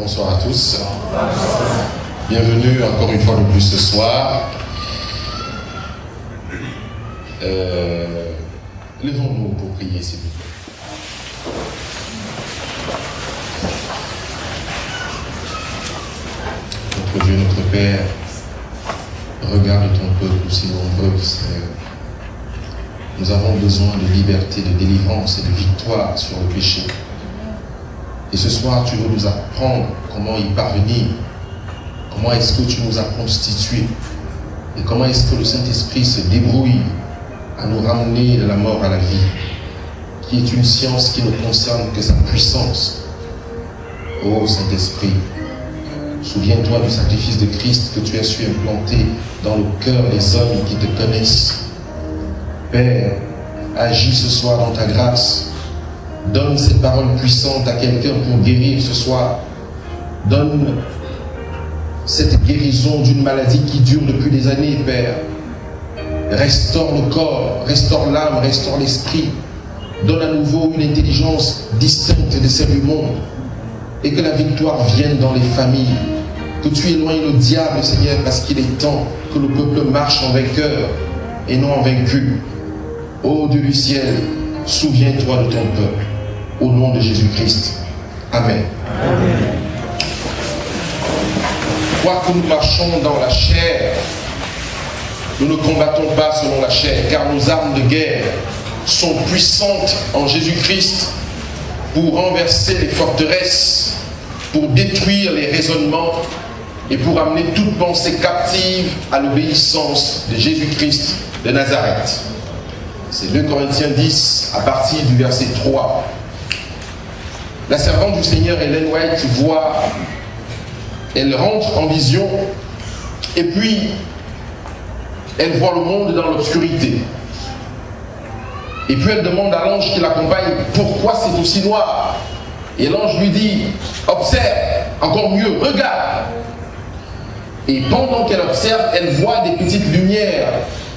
Bonsoir à tous. Bienvenue encore une fois de plus ce soir. Levons-nous pour prier, s'il vous plaît. Notre Dieu, notre Père, regarde ton peuple aussi nombreux, Seigneur. Nous avons besoin de liberté, de délivrance et de victoire sur le péché. Et ce soir, tu veux nous apprendre comment y parvenir. Comment est-ce que tu nous as constitués. Et comment est-ce que le Saint-Esprit se débrouille à nous ramener de la mort à la vie. Qui est une science qui ne concerne que sa puissance. Ô Saint-Esprit, souviens-toi du sacrifice de Christ que tu as su implanter dans le cœur des hommes qui te connaissent. Père, agis ce soir dans ta grâce. Donne ces paroles puissantes à quelqu'un pour guérir ce soir. Donne cette guérison d'une maladie qui dure depuis des années, Père. Restaure le corps, restaure l'âme, restaure l'esprit. Donne à nouveau une intelligence distincte de celle du monde. Et que la victoire vienne dans les familles. Que tu éloignes le diable, Seigneur, parce qu'il est temps que le peuple marche en vainqueur et non en vaincu. Ô Dieu du ciel, souviens-toi de ton peuple. Au nom de Jésus-Christ. Amen. Amen. Quoique nous marchons dans la chair, nous ne combattons pas selon la chair, car nos armes de guerre sont puissantes en Jésus-Christ pour renverser les forteresses, pour détruire les raisonnements et pour amener toute pensée captive à l'obéissance de Jésus-Christ de Nazareth. C'est 2 Corinthiens 10 à partir du verset 3. La servante du Seigneur, Ellen White, elle rentre en vision et puis elle voit le monde dans l'obscurité. Et puis elle demande à l'ange qui l'accompagne pourquoi c'est aussi noir. Et l'ange lui dit, observe, encore mieux, regarde. Et pendant qu'elle observe, elle voit des petites lumières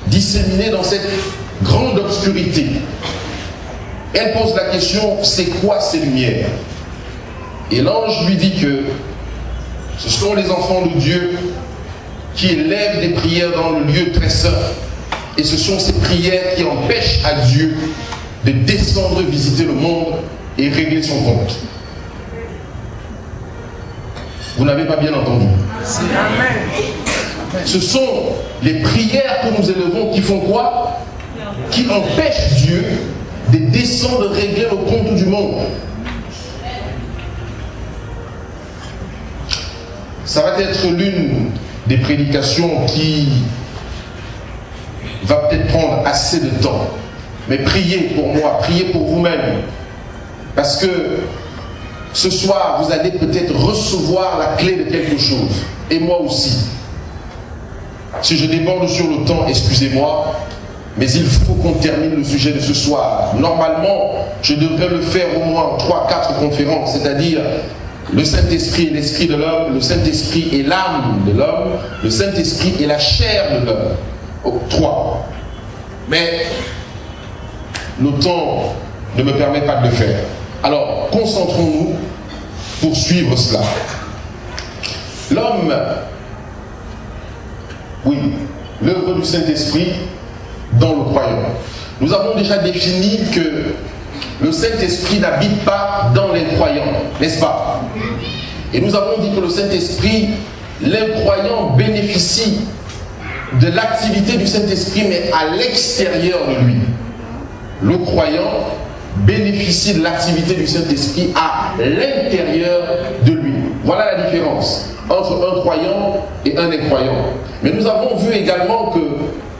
disséminées dans cette grande obscurité. Elle pose la question, c'est quoi ces lumières? Et l'ange lui dit que ce sont les enfants de Dieu qui élèvent des prières dans le lieu très saint. Et ce sont ces prières qui empêchent à Dieu de descendre visiter le monde et régler son compte. Vous n'avez pas bien entendu. Ce sont les prières que nous élevons qui font quoi? Qui empêchent Dieu de descendre régler le compte du monde. Ça va être l'une des prédications qui va peut-être prendre assez de temps. Mais priez pour moi, priez pour vous-même. Parce que ce soir, vous allez peut-être recevoir la clé de quelque chose. Et moi aussi. Si je déborde sur le temps, excusez-moi. Mais il faut qu'on termine le sujet de ce soir. Normalement, je devrais le faire au moins en 3-4 conférences. C'est-à-dire le Saint-Esprit et l'Esprit de l'homme, le Saint-Esprit et l'âme de l'homme, le Saint-Esprit et la chair de l'homme. 3. Mais le temps ne me permet pas de le faire. Alors, concentrons-nous pour suivre cela. L'homme, oui, l'œuvre du Saint-Esprit dans le croyant. Nous avons déjà défini que le Saint-Esprit n'habite pas dans les croyants, n'est-ce pas? Et nous avons dit que le Saint-Esprit, l'incroyant bénéficie de l'activité du Saint-Esprit, mais à l'extérieur de lui. Le croyant bénéficie de l'activité du Saint-Esprit à l'intérieur de lui. Voilà la différence entre un croyant et un incroyant. Mais nous avons vu également que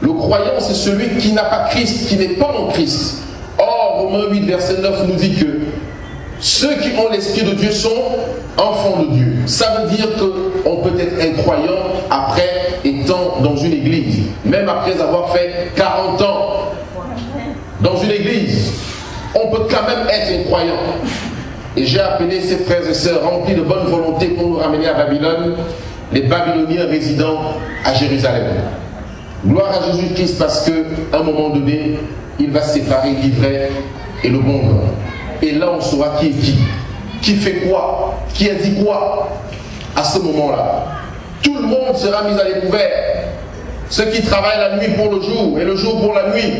le croyant, c'est celui qui n'a pas Christ, qui n'est pas en Christ. Or, Romains 8, verset 9 nous dit que ceux qui ont l'Esprit de Dieu sont enfants de Dieu. Ça veut dire qu'on peut être incroyant après étant dans une église, même après avoir fait 40 ans dans une église. On peut quand même être incroyant. Et j'ai appelé ces frères et sœurs remplis de bonne volonté pour nous ramener à Babylone, les Babyloniens résidant à Jérusalem. Gloire à Jésus-Christ, parce qu'à un moment donné, il va séparer l'ivraie et le bon grain. Et là, on saura qui est qui. qui fait quoi, qui a dit quoi à ce moment-là. Tout le monde sera mis à découvert. Ceux qui travaillent la nuit pour le jour et le jour pour la nuit.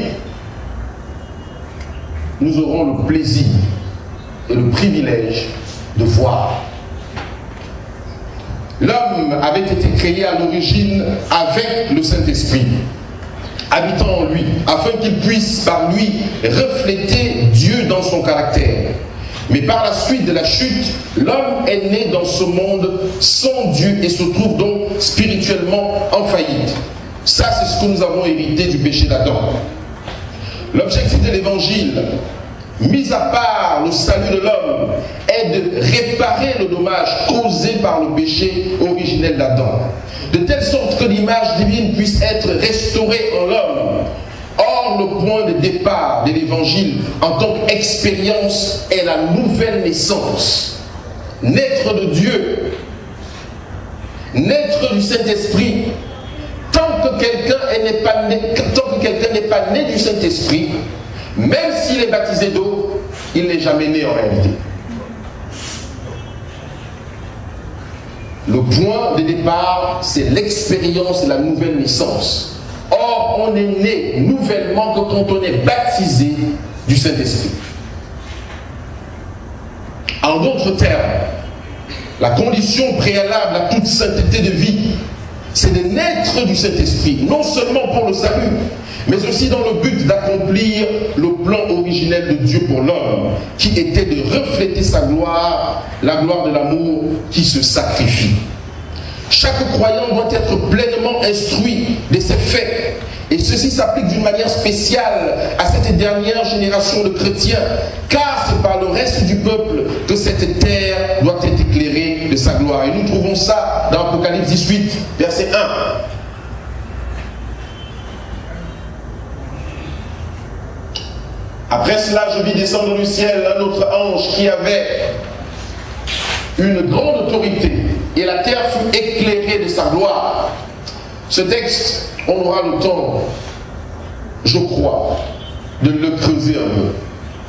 Nous aurons le plaisir et le privilège de voir. L'homme avait été créé à l'origine avec le Saint-Esprit, habitant en lui, afin qu'il puisse par lui refléter Dieu dans son caractère. Mais par la suite de la chute, l'homme est né dans ce monde sans Dieu et se trouve donc spirituellement en faillite. Ça, c'est ce que nous avons hérité du péché d'Adam. L'objectif de l'évangile, mis à part le salut de l'homme, est de réparer le dommage causé par le péché originel d'Adam, de telle sorte que l'image divine puisse être restaurée en l'homme. Or, le point de départ de l'évangile en tant qu'expérience est la nouvelle naissance. Naître de Dieu, naître du Saint-Esprit. Tant que quelqu'un n'est pas né du Saint-Esprit, même s'il est baptisé d'eau, il n'est jamais né en réalité. Le point de départ, c'est l'expérience de la nouvelle naissance. Or, on est né nouvellement que quand on est baptisé du Saint-Esprit. En d'autres termes, la condition préalable à toute sainteté de vie, c'est de naître du Saint-Esprit, non seulement pour le salut, mais aussi dans le but d'accomplir le plan originel de Dieu pour l'homme, qui était de refléter sa gloire, la gloire de l'amour qui se sacrifie. Chaque croyant doit être pleinement instruit de ces faits, et ceci s'applique d'une manière spéciale à cette dernière génération de chrétiens, car c'est par le reste du peuple que cette terre doit être éclairée de sa gloire. Et nous trouvons ça dans Apocalypse 18, verset 1. Après cela, je vis descendre du ciel un autre ange qui avait une grande autorité, et la terre fut éclairée de sa gloire. Ce texte, on aura le temps, je crois, de le creuser un peu.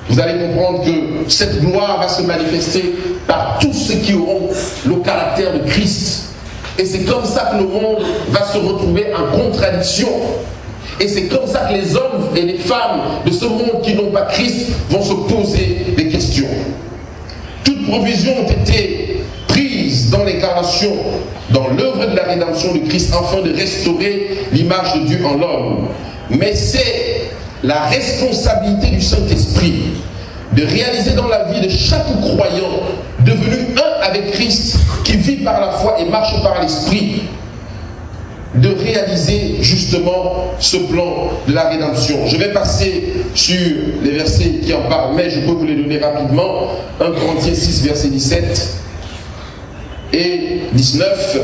Vous allez comprendre que cette gloire va se manifester par tous ceux qui auront le caractère de Christ. Et c'est comme ça que le monde va se retrouver en contradiction. Et c'est comme ça que les hommes et les femmes de ce monde qui n'ont pas Christ vont se poser des questions. Toutes provisions ont été prises dans l'incarnation, dans l'œuvre de la rédemption de Christ, afin de restaurer l'image de Dieu en l'homme. Mais c'est la responsabilité du Saint-Esprit de réaliser dans la vie de chaque croyant devenu un avec Christ, qui vit par la foi et marche par l'Esprit, de réaliser justement ce plan de la rédemption. Je vais passer sur les versets qui en parlent, mais je peux vous les donner rapidement. 1 Corinthiens 6, verset 17 et 19,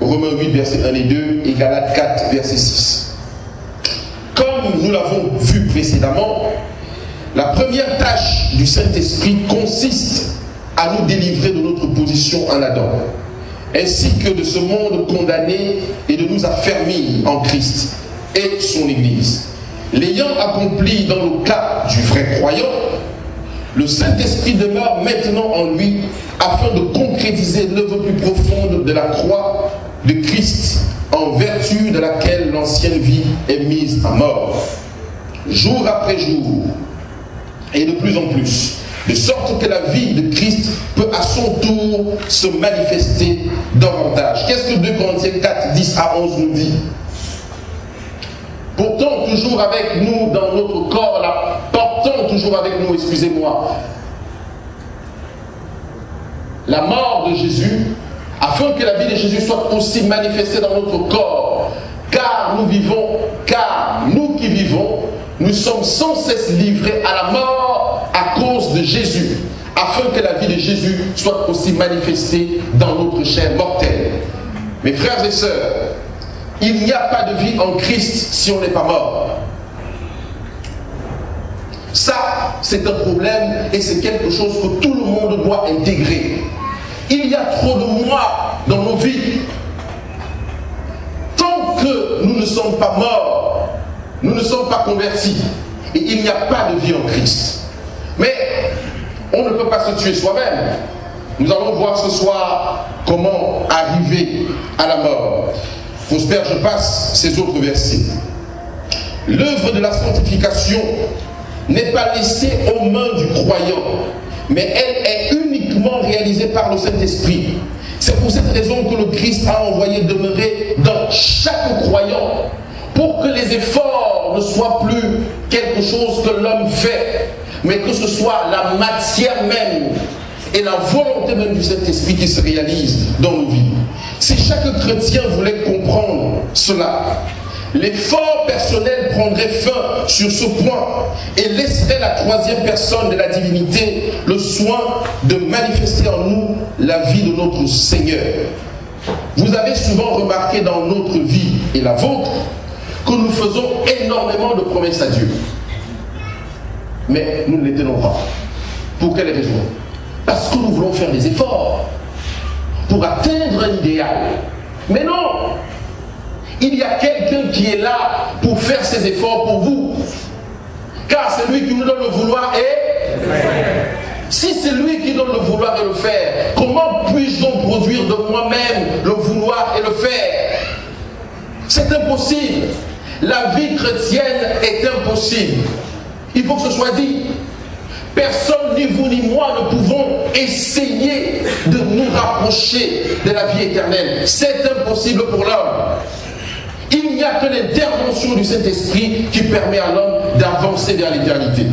Romains 8, verset 1 et 2, et Galates 4, verset 6. Comme nous l'avons vu précédemment, la première tâche du Saint-Esprit consiste à nous délivrer de notre position en Adam, ainsi que de ce monde condamné, et de nous affermir en Christ et son Église. L'ayant accompli dans le cas du vrai croyant, le Saint-Esprit demeure maintenant en lui afin de concrétiser l'œuvre plus profonde de la croix de Christ, en vertu de laquelle l'ancienne vie est mise à mort, jour après jour, et de plus en plus, de sorte que la vie de Christ peut à son tour se manifester davantage. Qu'est-ce que 2 Corinthiens 4, 10 à 11 nous dit? Pourtant, toujours avec nous dans notre corps, là, portant toujours avec nous, excusez-moi, la mort de Jésus, afin que la vie de Jésus soit aussi manifestée dans notre corps. Car nous qui vivons, nous sommes sans cesse livrés à la mort à cause de Jésus, afin que la vie de Jésus soit aussi manifestée dans notre chair mortelle. Mes frères et sœurs, il n'y a pas de vie en Christ si on n'est pas mort. Ça, c'est un problème et c'est quelque chose que tout le monde doit intégrer. Il y a trop de moi dans nos vies. Tant que nous ne sommes pas morts, nous ne sommes pas convertis, et il n'y a pas de vie en Christ. Mais on ne peut pas se tuer soi-même. Nous allons voir ce soir comment arriver à la mort. Prosper, je passe ces autres versets. L'œuvre de la sanctification n'est pas laissée aux mains du croyant, mais elle est uniquement réalisée par le Saint-Esprit. C'est pour cette raison que le Christ a envoyé demeurer dans chaque croyant, pour que les efforts ne soient plus quelque chose que l'homme fait, mais que ce soit la matière même et la volonté même du Saint-Esprit qui se réalise dans nos vies. Si chaque chrétien voulait comprendre cela, l'effort personnel prendrait fin sur ce point et laisserait la troisième personne de la divinité le soin de manifester en nous la vie de notre Seigneur. Vous avez souvent remarqué dans notre vie et la vôtre que nous faisons énormément de promesses à Dieu. Mais nous ne les tenons pas. Pour quelle raison? Parce que nous voulons faire des efforts pour atteindre un idéal. Mais non! Il y a quelqu'un qui est là pour faire ces efforts pour vous. Car c'est lui qui nous donne le vouloir et le faire. Si c'est lui qui donne le vouloir et le faire, comment puis-je donc produire de moi-même le vouloir et le faire? C'est impossible. La vie chrétienne est impossible. Il faut que ce soit dit. Personne, ni vous ni moi, ne pouvons essayer de nous rapprocher de la vie éternelle. C'est impossible pour l'homme. Il n'y a que l'intervention du Saint-Esprit qui permet à l'homme d'avancer vers l'éternité.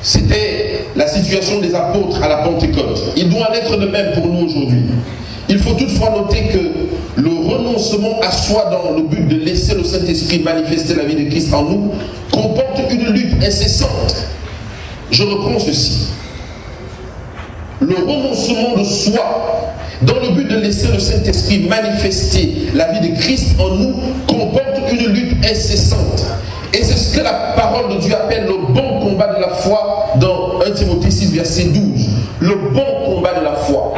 C'était la situation des apôtres à la Pentecôte. Il doit en être de même pour nous aujourd'hui. Il faut toutefois noter que le renoncement à soi dans le but de laisser le Saint-Esprit manifester la vie de Christ en nous comporte une lutte incessante. Je reprends ceci. Le renoncement de soi dans le but de laisser le Saint-Esprit manifester la vie de Christ en nous comporte une lutte incessante. Et c'est ce que la parole de Dieu appelle le bon combat de la foi dans 1 Timothée 6, verset 12. Le bon combat de la foi.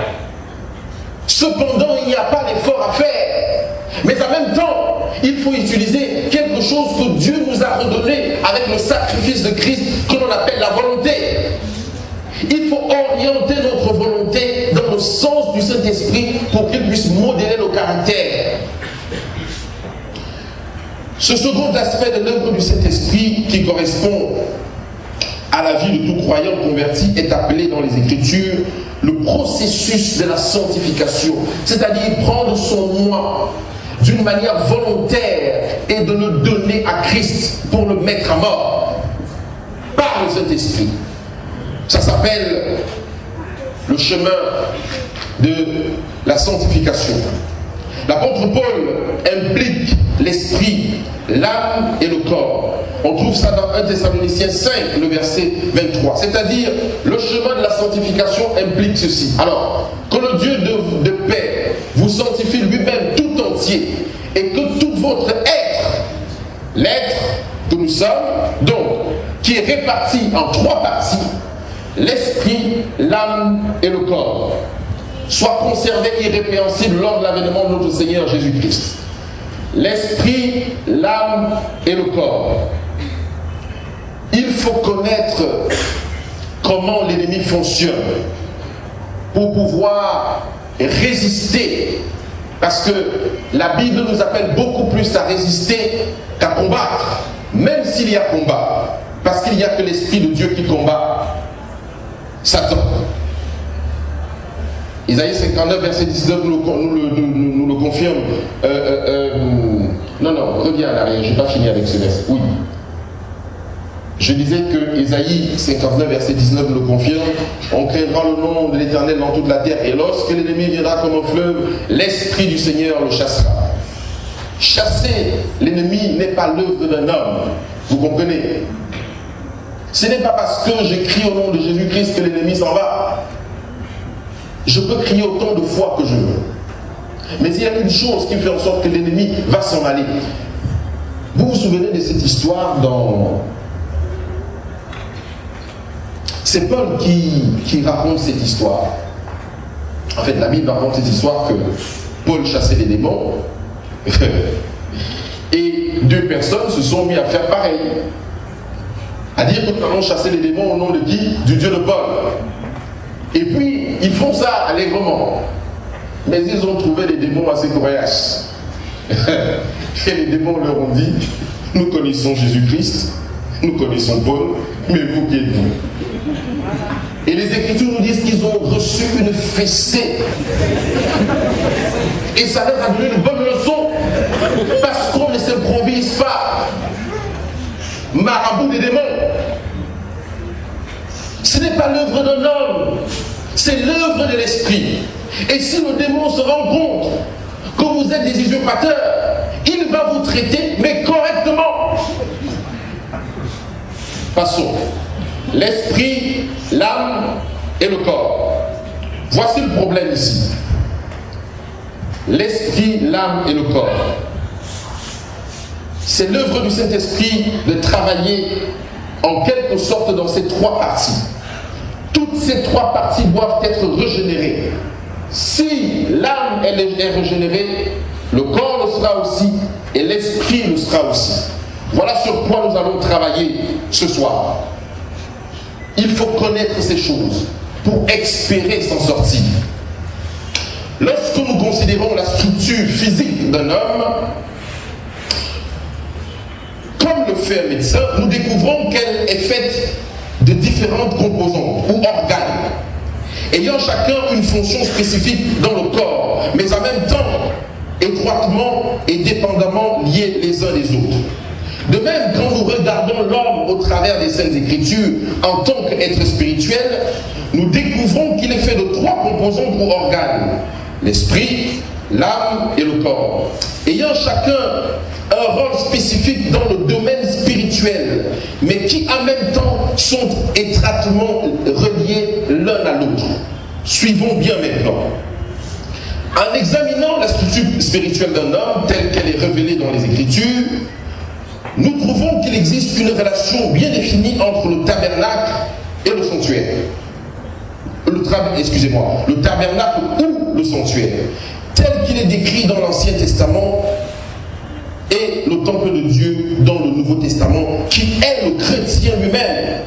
Cependant, il n'y a pas d'effort à faire. Mais en même temps, il faut utiliser quelque chose que Dieu nous a redonné avec le sacrifice de Christ que l'on appelle la volonté. Il faut orienter notre volonté dans le sens du Saint-Esprit pour qu'il puisse modeler nos caractères. Ce second aspect de l'œuvre du Saint-Esprit qui correspond à la vie de tout croyant converti est appelé dans les Écritures le processus de la sanctification, c'est-à-dire prendre son moi d'une manière volontaire et de le donner à Christ pour le mettre à mort par le Saint-Esprit. Ça s'appelle le chemin de la sanctification. L'apôtre Paul implique l'esprit, l'âme et le corps. On trouve ça dans 1 Thessaloniciens 5, le verset 23. C'est-à-dire, le chemin de la sanctification implique ceci. Alors, que le Dieu de paix vous sanctifie lui-même tout entier et que tout votre être, l'être que nous sommes, donc, qui est réparti en trois parties, l'esprit, l'âme et le corps, soit conservé irrépréhensible lors de l'avènement de notre Seigneur Jésus-Christ. L'esprit, l'âme et le corps. Il faut connaître comment l'ennemi fonctionne pour pouvoir résister. Parce que la Bible nous appelle beaucoup plus à résister qu'à combattre, même s'il y a combat. Parce qu'il n'y a que l'Esprit de Dieu qui combat Satan. Isaïe 59, verset 19 nous le confirme. Non, reviens à l'arrière, je n'ai pas fini avec ce verset. Oui. Je disais que Isaïe 59, verset 19 nous le confirme. On craindra le nom de l'Éternel dans toute la terre. Et lorsque l'ennemi viendra comme un fleuve, l'Esprit du Seigneur le chassera. Chasser l'ennemi n'est pas l'œuvre d'un homme. Vous comprenez? Ce n'est pas parce que je crie au nom de Jésus-Christ que l'ennemi s'en va. Je peux crier autant de fois que je veux. Mais il y a une chose qui fait en sorte que l'ennemi va s'en aller. Vous vous souvenez de cette histoire dans C'est Paul qui raconte cette histoire. En fait, la Bible raconte cette histoire que Paul chassait les démons et 2 personnes se sont mis à faire pareil. À dire que nous allons chasser les démons au nom de qui? Du Dieu de Paul. Et puis, ils font ça allègrement. Mais ils ont trouvé des démons assez coriaces. Et les démons leur ont dit, nous connaissons Jésus-Christ, nous connaissons Paul, mais vous qui êtes-vous? Et les Écritures nous disent qu'ils ont reçu une fessée. Et ça leur a donné une bonne leçon. Parce qu'on ne s'improvise pas marabout des démons. Ce n'est pas l'œuvre d'un homme, c'est l'œuvre de l'esprit. Et si le démon se rend compte que vous êtes des usurpateurs, il va vous traiter, mais correctement. Passons. L'esprit, l'âme et le corps. Voici le problème ici. L'esprit, l'âme et le corps. C'est l'œuvre du Saint-Esprit de travailler en quelque sorte dans ces 3 parties. Toutes ces 3 parties doivent être régénérées. Si l'âme est régénérée, le corps le sera aussi et l'esprit le sera aussi. Voilà sur quoi nous allons travailler ce soir. Il faut connaître ces choses pour espérer s'en sortir. Lorsque nous considérons la structure physique d'un homme, comme le fait un médecin, nous découvrons qu'elle est faite de différentes composantes ou organes, ayant chacun une fonction spécifique dans le corps, mais en même temps étroitement et dépendamment liés les uns des autres. De même, quand nous regardons l'homme au travers des Saintes Écritures en tant qu'être spirituel, nous découvrons qu'il est fait de 3 composantes ou organes: l'esprit, l'âme et le corps, ayant chacun un rôle spécifique dans le domaine spirituel, mais qui en même temps sont étroitement reliés l'un à l'autre. Suivons bien maintenant. En examinant la structure spirituelle d'un homme telle qu'elle est révélée dans les Écritures, nous trouvons qu'il existe une relation bien définie entre le tabernacle et le sanctuaire. Le tabernacle ou le sanctuaire, tel qu'il est décrit dans l'Ancien Testament, et le temple de Dieu dans le Nouveau Testament, qui est le chrétien lui-même.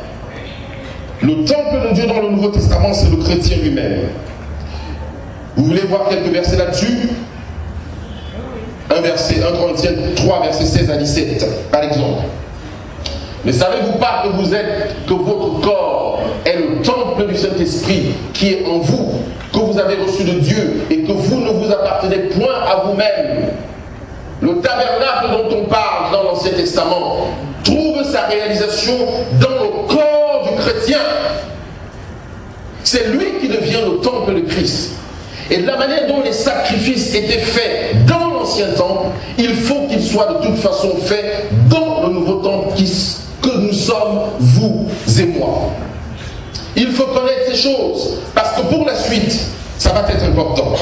Le temple de Dieu dans le Nouveau Testament, c'est le chrétien lui-même. Vous voulez voir quelques versets là-dessus? 1 Corinthiens 3, versets 16 à 17, par exemple. Ne savez-vous pas que votre corps est le temple du Saint-Esprit qui est en vous, que vous avez reçu de Dieu et que vous ne vous appartenez point à vous-même? Le tabernacle dont on parle dans l'Ancien Testament trouve sa réalisation dans le corps du chrétien. C'est lui qui devient le temple de Christ. Et de la manière dont les sacrifices étaient faits dans l'ancien temple, il faut qu'ils soient de toute façon faits dans le nouveau temple que nous sommes, vous et moi. Il faut connaître ces choses, parce que pour la suite, ça va être important.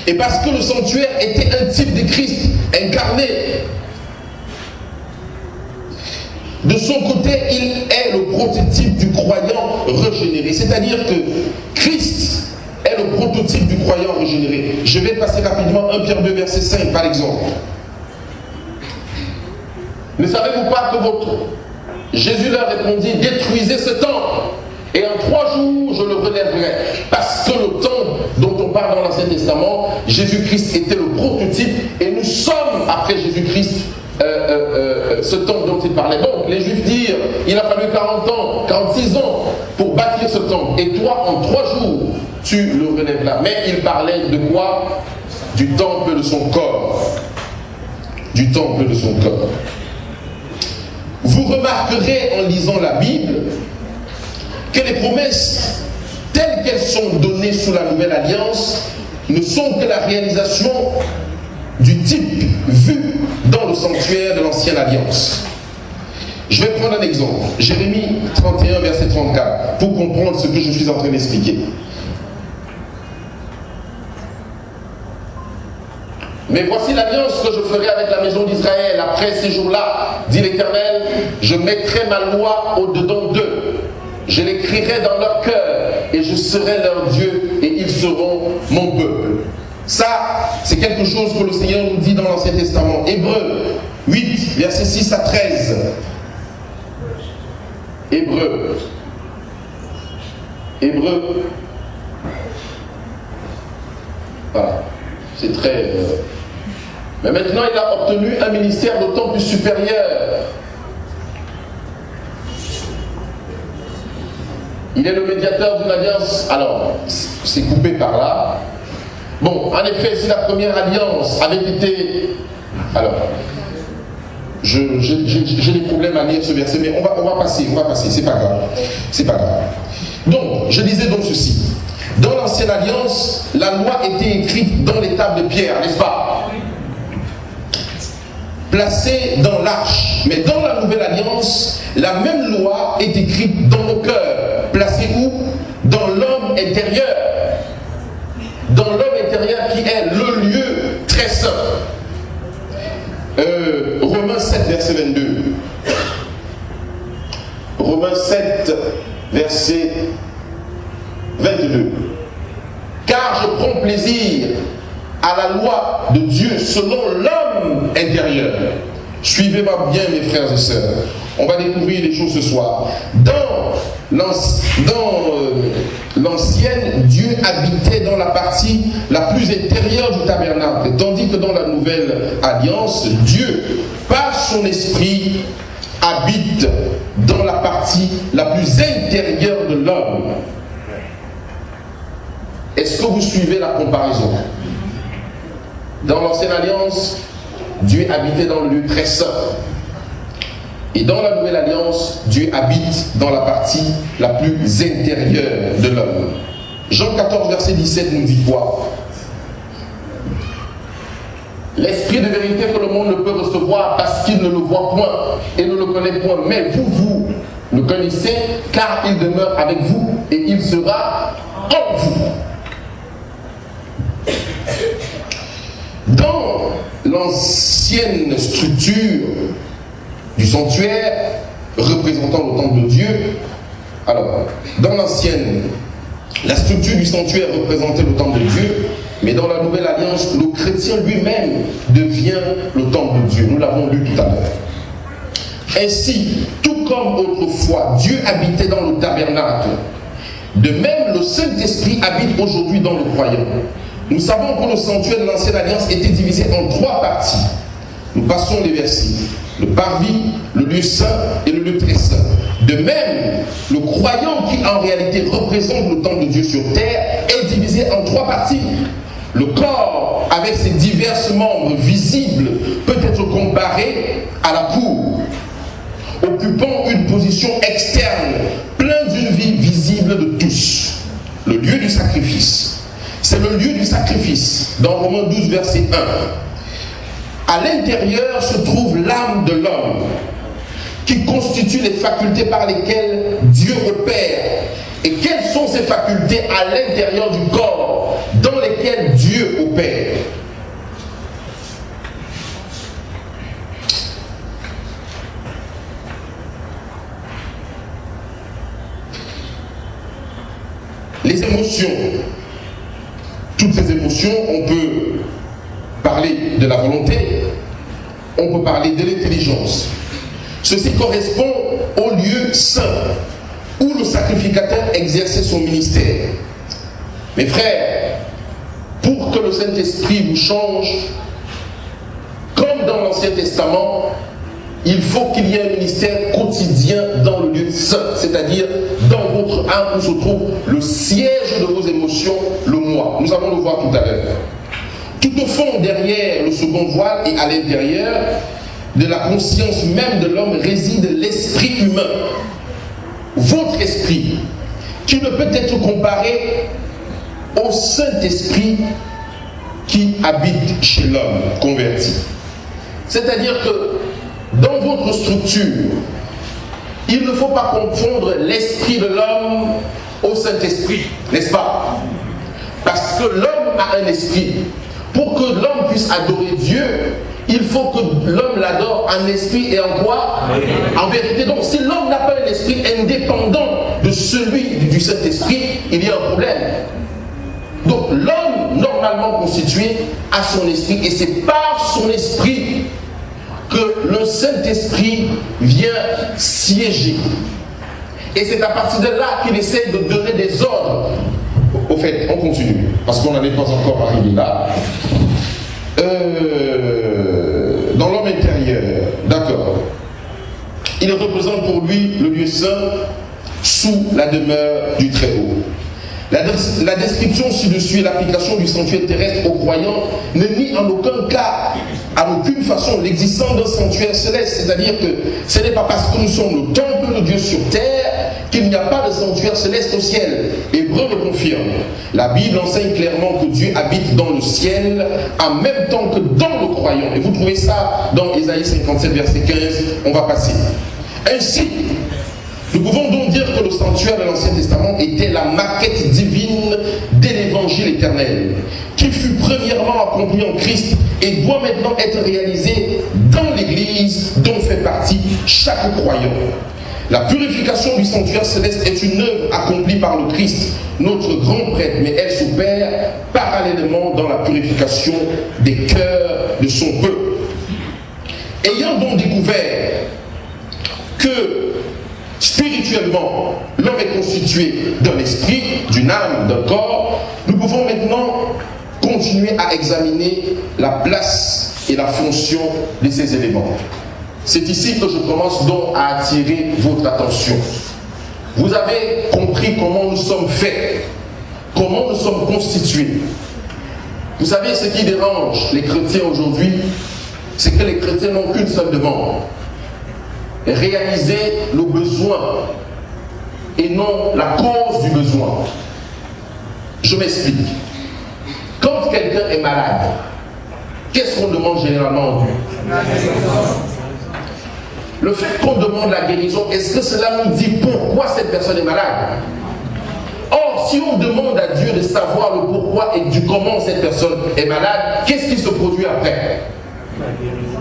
Et parce que le sanctuaire était un type de Christ incarné. De son côté, il est le prototype du croyant régénéré. C'est-à-dire que Christ est le prototype du croyant régénéré. Je vais passer rapidement 1 Pierre 2, verset 5, par exemple. Ne savez-vous pas que Jésus leur répondit, détruisez ce temple, et en 3 jours, je le relèverai. Parce que le temple dont on parle dans l'Ancien Testament, Jésus-Christ était le prototype, et nous sommes, après Jésus-Christ, ce temple dont il parlait. Donc, les Juifs dirent, il a fallu 40 ans, 46 ans pour bâtir ce temple. Et toi, en 3 jours, tu le relèves là. Mais il parlait de quoi? Du temple de son corps. Du temple de son corps. Vous remarquerez en lisant la Bible que les promesses telles qu'elles sont données sous la Nouvelle Alliance ne sont que la réalisation du type vu dans le sanctuaire de l'Ancienne Alliance. Je vais prendre un exemple. Jérémie 31, verset 34, pour comprendre ce que je suis en train d'expliquer. Mais voici l'alliance que je ferai avec la maison d'Israël après ces jours-là, dit l'Éternel, je mettrai ma loi au-dedans d'eux Je l'écrirai dans leur cœur et je serai leur Dieu et ils seront mon peuple. Ça, c'est quelque chose que le Seigneur nous dit dans l'Ancien Testament. Hébreux 8, versets 6 à 13. Hébreux. Voilà. C'est très... Mais maintenant, il a obtenu un ministère d'autant plus supérieur. Il est le médiateur d'une alliance. Alors, c'est coupé par là. Bon, en effet, si la première alliance avait été... Alors, j'ai des problèmes à lire ce verset, mais on va passer, c'est pas grave. Donc, je disais donc ceci. Dans l'ancienne alliance, la loi était écrite dans les tables de pierre, n'est-ce pas? Placée dans l'arche. Mais dans la nouvelle alliance, la même loi est écrite dans nos cœurs. Placée où? Dans l'homme intérieur. Dans l'homme intérieur qui est le lieu très saint. Romains 7, verset 22. Romains 7, verset 22. Car je prends plaisir à la loi de Dieu selon l'homme intérieur. Suivez-moi bien, mes frères et sœurs. On va découvrir les choses ce soir. Dans l'ancienne, Dieu habitait dans la partie la plus intérieure du tabernacle, tandis que dans la nouvelle alliance, Dieu, par son esprit, habite dans la partie la plus intérieure de l'homme. Est-ce que vous suivez la comparaison? Dans l'ancienne alliance, Dieu habitait dans le lieu très saint. Et dans la nouvelle alliance, Dieu habite dans la partie la plus intérieure de l'homme. Jean 14, verset 17 nous dit quoi? L'esprit de vérité que le monde ne peut recevoir parce qu'il ne le voit point et ne le connaît point. Mais vous le connaissez car il demeure avec vous et il sera en vous. Dans l'ancienne structure du sanctuaire représentant le temple de Dieu, alors, dans l'ancienne, la structure du sanctuaire représentait le temple de Dieu, mais dans la nouvelle alliance, le chrétien lui-même devient le temple de Dieu. Nous l'avons lu tout à l'heure. Ainsi, tout comme autrefois, Dieu habitait dans le tabernacle, de même le Saint-Esprit habite aujourd'hui dans le croyant. Nous savons que le sanctuaire de l'ancienne alliance était divisé en 3 parties. Nous passons les versets. Le parvis, le lieu saint et le lieu très saint. De même, le croyant qui en réalité représente le temple de Dieu sur terre est divisé en 3 parties. Le corps, avec ses divers membres visibles, peut être comparé à la cour, occupant une position externe, plein d'une vie visible de tous. Le lieu du sacrifice. C'est le lieu du sacrifice, dans Romains 12, verset 1. À l'intérieur se trouve l'âme de l'homme, qui constitue les facultés par lesquelles Dieu opère. Et quelles sont ces facultés à l'intérieur du corps, dans lesquelles Dieu opère? Les émotions. Toutes ces émotions, on peut parler de la volonté, on peut parler de l'intelligence. Ceci correspond au lieu saint où le sacrificateur exerçait son ministère. Mes frères, pour que le Saint-Esprit vous change, comme dans l'Ancien Testament, il faut qu'il y ait un ministère quotidien dans le lieu saint, c'est-à-dire dans votre âme où se trouve le siège de vos émotions, le moi. Nous allons le voir tout à l'heure. Tout au fond, derrière le second voile et à l'intérieur de la conscience même de l'homme réside l'esprit humain. Votre esprit, qui ne peut être comparé au Saint-Esprit qui habite chez l'homme converti. C'est-à-dire que dans votre structure, il ne faut pas confondre l'esprit de l'homme au Saint-Esprit, n'est-ce pas? Parce que l'homme a un esprit. Pour que l'homme puisse adorer Dieu, il faut que l'homme l'adore en esprit et en quoi? En vérité. Donc si l'homme n'a pas un esprit indépendant de celui du Saint-Esprit, il y a un problème. Donc l'homme normalement constitué a son esprit, et c'est par son esprit que le Saint-Esprit vient siéger. Et c'est à partir de là qu'il essaie de donner des ordres. Au fait, on continue, parce qu'on n'en est pas encore arrivé là. Dans l'homme intérieur, d'accord. Il représente pour lui le lieu saint sous la demeure du Très-Haut. La description ci-dessus et l'application du sanctuaire terrestre aux croyants ne nie en aucun cas, en aucune façon, l'existence d'un sanctuaire céleste. C'est-à-dire que ce n'est pas parce que nous sommes le temple de Dieu sur terre qu'il n'y a pas de sanctuaire céleste au ciel. Hébreu le confirme. La Bible enseigne clairement que Dieu habite dans le ciel en même temps que dans le croyant. Et vous trouvez ça dans Ésaïe 57, verset 15. On va passer. Ainsi, nous pouvons donc dire que le sanctuaire de l'Ancien Testament était la maquette divine de l'évangile éternel, qui fut premièrement accompli en Christ et doit maintenant être réalisé dans l'Église dont fait partie chaque croyant. La purification du sanctuaire céleste est une œuvre accomplie par le Christ, notre grand prêtre, mais elle s'opère parallèlement dans la purification des cœurs de son peuple. Ayant donc découvert que spirituellement, l'homme est constitué d'un esprit, d'une âme, d'un corps, nous pouvons maintenant continuer à examiner la place et la fonction de ces éléments. C'est ici que je commence donc à attirer votre attention. Vous avez compris comment nous sommes faits, comment nous sommes constitués. Vous savez ce qui dérange les chrétiens aujourd'hui, c'est que les chrétiens n'ont qu'une seule demande: réaliser le besoin et non la cause du besoin. Je m'explique. Quand quelqu'un est malade, qu'est-ce qu'on demande généralement en Dieu? Le fait qu'on demande la guérison, est-ce que cela nous dit pourquoi cette personne est malade? Or, si on demande à Dieu de savoir le pourquoi et du comment cette personne est malade, qu'est-ce qui se produit après?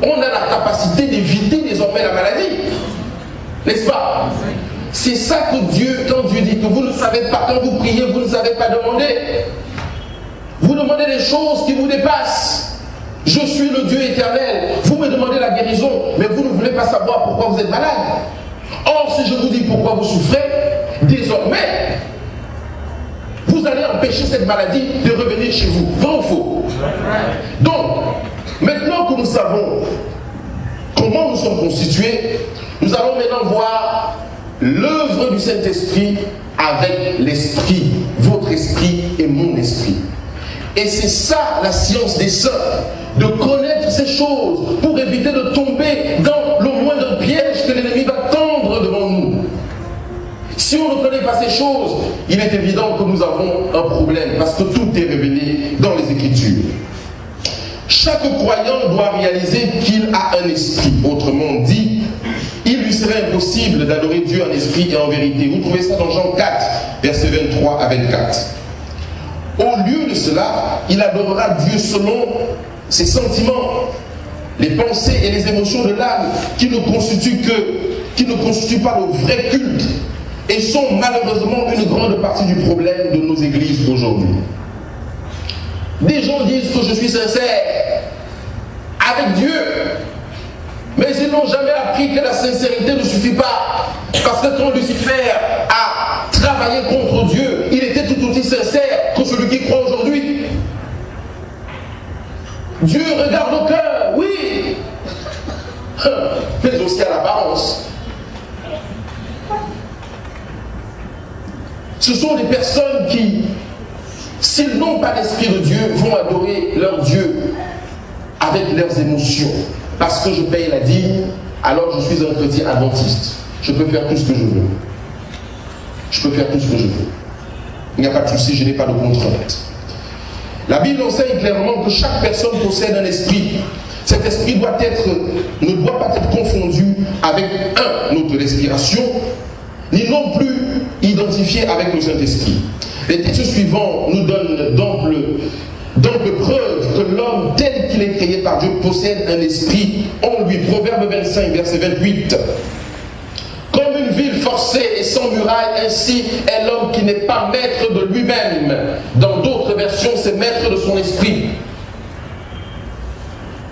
On a la capacité d'éviter désormais la maladie. N'est-ce pas? C'est ça que Dieu, quand Dieu dit que vous ne savez pas, quand vous priez, vous ne savez pas demander. Vous demandez des choses qui vous dépassent. Je suis le Dieu éternel. Vous me demandez la guérison, mais vous ne voulez pas savoir pourquoi vous êtes malade. Or, si je vous dis pourquoi vous souffrez, désormais, vous allez empêcher cette maladie de revenir chez vous. Vrai ou faux? Donc, maintenant que nous savons comment nous sommes constitués, nous allons maintenant voir l'œuvre du Saint-Esprit avec l'esprit, votre esprit et mon esprit. Et c'est ça la science des saints, de connaître ces choses pour éviter de tomber dans le moindre piège que l'ennemi va tendre devant nous. Si on ne connaît pas ces choses, il est évident que nous avons un problème, parce que tout est révélé dans les Écritures. Chaque croyant doit réaliser qu'il a un esprit. Autrement dit, il lui serait impossible d'adorer Dieu en esprit et en vérité. Vous trouvez ça dans Jean 4, versets 23 à 24. Au lieu de cela, il adorera Dieu selon ses sentiments, les pensées et les émotions de l'âme qui ne constituent pas le vrai culte et sont malheureusement une grande partie du problème de nos églises aujourd'hui. Des gens disent que je suis sincère avec Dieu, mais ils n'ont jamais appris que la sincérité ne suffit pas. Parce que quand Lucifer a travaillé contre Dieu, il était tout aussi sincère que celui qui croit aujourd'hui. Dieu regarde au cœur, oui, mais aussi à l'apparence. Ce sont des personnes qui, s'ils n'ont pas l'esprit de Dieu, vont adorer leur Dieu avec leurs émotions. Parce que je paye la dîme, alors je suis un chrétien adventiste. Je peux faire tout ce que je veux. Je peux faire tout ce que je veux. Il n'y a pas de souci, je n'ai pas de contrainte. La Bible enseigne clairement que chaque personne possède un esprit. Cet esprit ne doit pas être confondu avec notre respiration, ni non plus identifié avec le Saint-Esprit. Les textes suivants nous donnent d'ample preuve que l'homme tel qu'il est créé par Dieu possède un esprit en lui. Proverbe 25, verset 28. Comme une ville forcée et sans muraille, ainsi est l'homme qui n'est pas maître de lui-même. Dans d'autres versions, c'est maître de son esprit.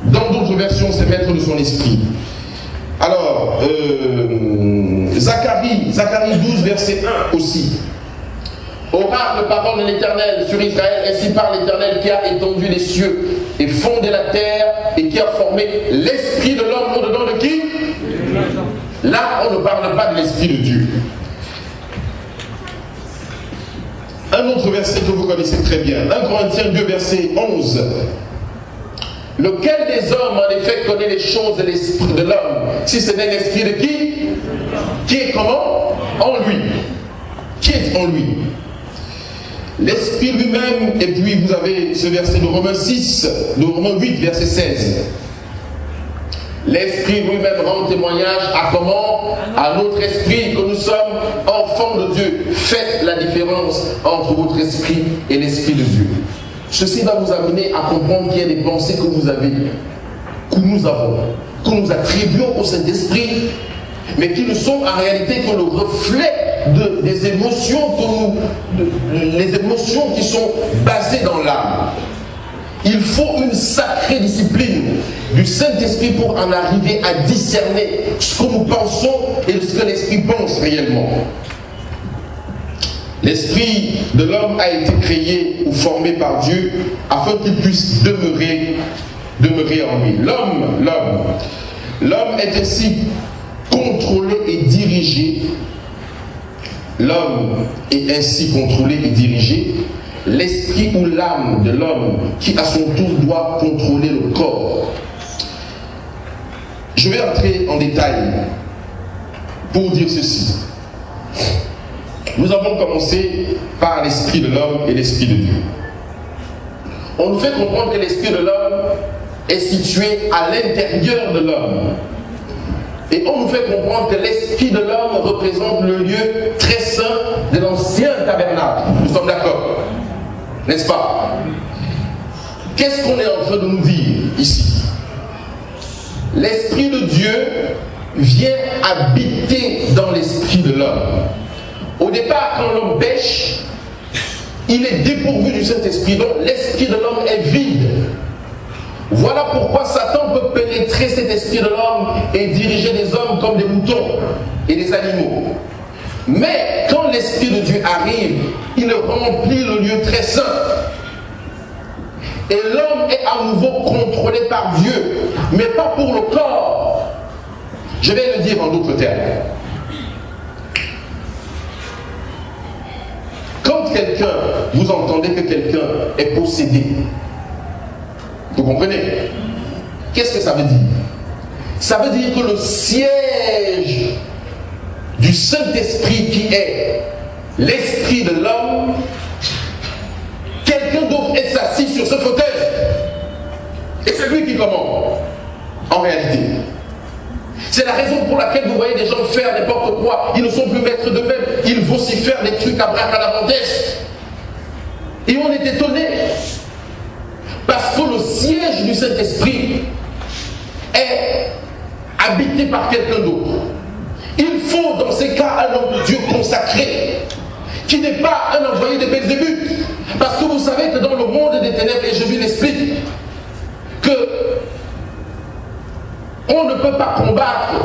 Dans d'autres versions, c'est maître de son esprit. Alors, Zacharie 12, verset 1 aussi. Oracle, parole de l'Éternel sur Israël, ainsi parle l'Éternel qui a étendu les cieux et fondé la terre et qui a formé l'esprit de l'homme au-dedans de qui? Là, on ne parle pas de l'esprit de Dieu. Un autre verset que vous connaissez très bien, 1 Corinthiens 2, verset 11. Lequel des hommes, en effet, connaît les choses de l'esprit de l'homme, si ce n'est l'esprit de qui? Qui est comment? En lui. Qui est en lui? L'esprit lui-même, et puis vous avez ce verset de Romains 8, verset 16. L'esprit lui-même rend témoignage à comment? À notre esprit, que nous sommes enfants de Dieu. Faites la différence entre votre esprit et l'esprit de Dieu. Ceci va vous amener à comprendre qu'il y a des pensées que vous avez, que nous avons, que nous attribuons au Saint-Esprit, mais qui ne sont en réalité que le reflet des émotions les émotions qui sont basées dans l'âme. Il faut une sacrée discipline du Saint-Esprit pour en arriver à discerner ce que nous pensons et ce que l'Esprit pense réellement. L'esprit de l'homme a été créé ou formé par Dieu afin qu'il puisse demeurer en lui. L'homme est ainsi contrôlé et dirigé. L'homme est ainsi contrôlé et dirigé. L'esprit ou l'âme de l'homme qui à son tour doit contrôler le corps. Je vais entrer en détail pour dire ceci. Nous avons commencé par l'esprit de l'homme et l'esprit de Dieu. On nous fait comprendre que l'esprit de l'homme est situé à l'intérieur de l'homme. Et on nous fait comprendre que l'esprit de l'homme représente le lieu très saint de l'ancien tabernacle. Nous sommes d'accord? N'est-ce pas? Qu'est-ce qu'on est en train de nous dire ici? L'esprit de Dieu vient habiter dans l'esprit de l'homme. Au départ, quand l'homme pêche, il est dépourvu du Saint-Esprit, donc l'esprit de l'homme est vide. Voilà pourquoi Satan peut pénétrer cet esprit de l'homme et diriger les hommes comme des moutons et des animaux. Mais quand l'esprit de Dieu arrive, il remplit le lieu très saint. Et l'homme est à nouveau contrôlé par Dieu, mais pas pour le corps. Je vais le dire en d'autres termes. Quand vous entendez que quelqu'un est possédé, vous comprenez? Qu'est-ce que ça veut dire? Ça veut dire que le siège du Saint-Esprit qui est l'esprit de l'homme, quelqu'un d'autre est assis sur ce fauteuil. Et c'est lui qui commande, en réalité. C'est la raison pour laquelle vous voyez des gens faire n'importe quoi. Ils ne sont plus maîtres d'eux-mêmes. Ils vocifèrent des trucs à bracadavantes. Et on est étonné. Parce que le siège du Saint-Esprit est habité par quelqu'un d'autre. Il faut dans ces cas un homme de Dieu consacré, qui n'est pas un envoyé de Belzébuth. Parce que vous savez que dans le monde des ténèbres, et je vous l'explique, que on ne peut pas combattre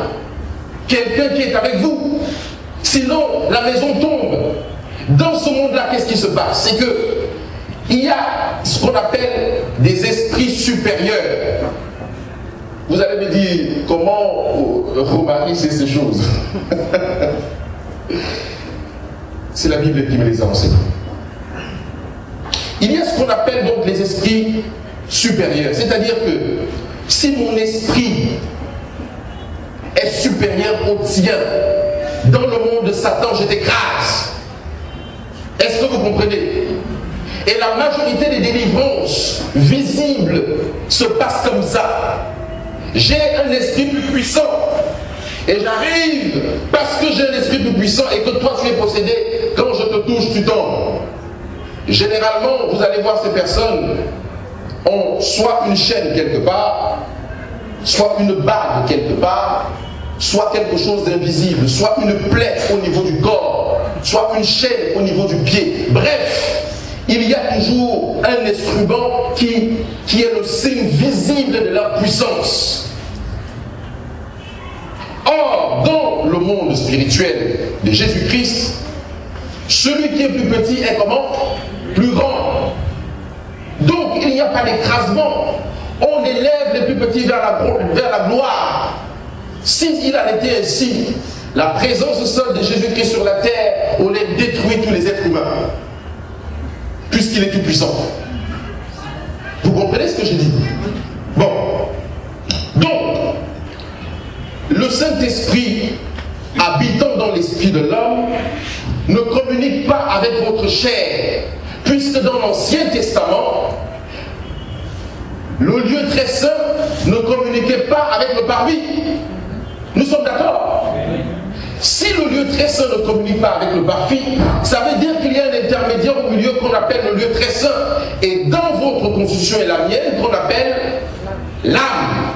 quelqu'un qui est avec vous. Sinon, la maison tombe. Dans ce monde-là, qu'est-ce qui se passe? C'est que il y a ce qu'on appelle des esprits supérieurs. Vous allez me dire, comment Romari sait ces choses? C'est la Bible qui me les a enseignés. Il y a ce qu'on appelle donc les esprits supérieurs. C'est-à-dire que si mon esprit est supérieur au tien, dans le monde de Satan, je t'écrase. Est-ce que vous comprenez? Et la majorité des délivrances visibles se passent comme ça. J'ai un esprit plus puissant. Et j'arrive parce que j'ai un esprit plus puissant et que toi tu es possédé. Quand je te touche, tu tombes. Généralement, vous allez voir ces personnes ont soit une chaîne quelque part, soit une bague quelque part, soit quelque chose d'invisible, soit une plaie au niveau du corps, soit une chaîne au niveau du pied. Bref, il y a toujours un instrument qui est le signe visible de leur puissance. Or, dans le monde spirituel de Jésus-Christ, celui qui est plus petit est comment? Plus grand. Donc, il n'y a pas d'écrasement. On élève les plus petits vers la gloire. S'il en était ainsi, la présence seule de Jésus-Christ sur la terre aurait détruit tous les êtres humains, puisqu'il est tout puissant. Vous comprenez ce que je dis? Bon. Donc, le Saint-Esprit, habitant dans l'esprit de l'homme, ne communique pas avec votre chair, puisque dans l'Ancien Testament, le lieu très saint ne communiquait pas avec le parvis. Nous sommes d'accord? Si le lieu très saint ne communique pas avec le parvis, ça veut dire qu'il y a un intermédiaire au milieu qu'on appelle le lieu très saint. Et dans votre constitution et la mienne, qu'on appelle l'âme,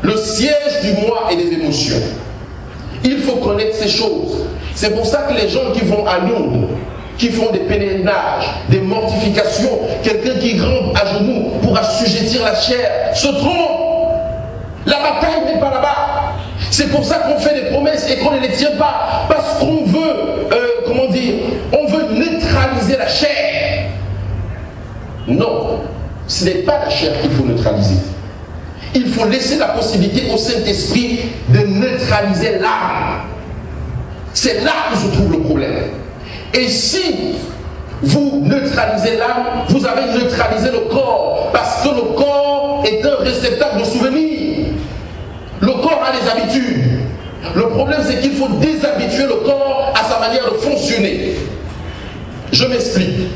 le siège du moi et des émotions. Il faut connaître ces choses. C'est pour ça que les gens qui vont à Lourdes, qui font des pèlerinages, des mortifications, quelqu'un qui grimpe à genoux pour assujettir la chair, se trompe. La bataille n'est pas là-bas. C'est pour ça qu'on fait des promesses et qu'on ne les tient pas. Parce qu'on veut, on veut neutraliser la chair. Non, ce n'est pas la chair qu'il faut neutraliser. Il faut laisser la possibilité au Saint-Esprit de neutraliser l'âme. C'est là où se trouve le problème. Et si vous neutralisez l'âme, vous avez neutralisé le corps. Parce que le corps est un réceptacle de souvenirs. Le corps a des habitudes. Le problème, c'est qu'il faut déshabituer le corps à sa manière de fonctionner. Je m'explique.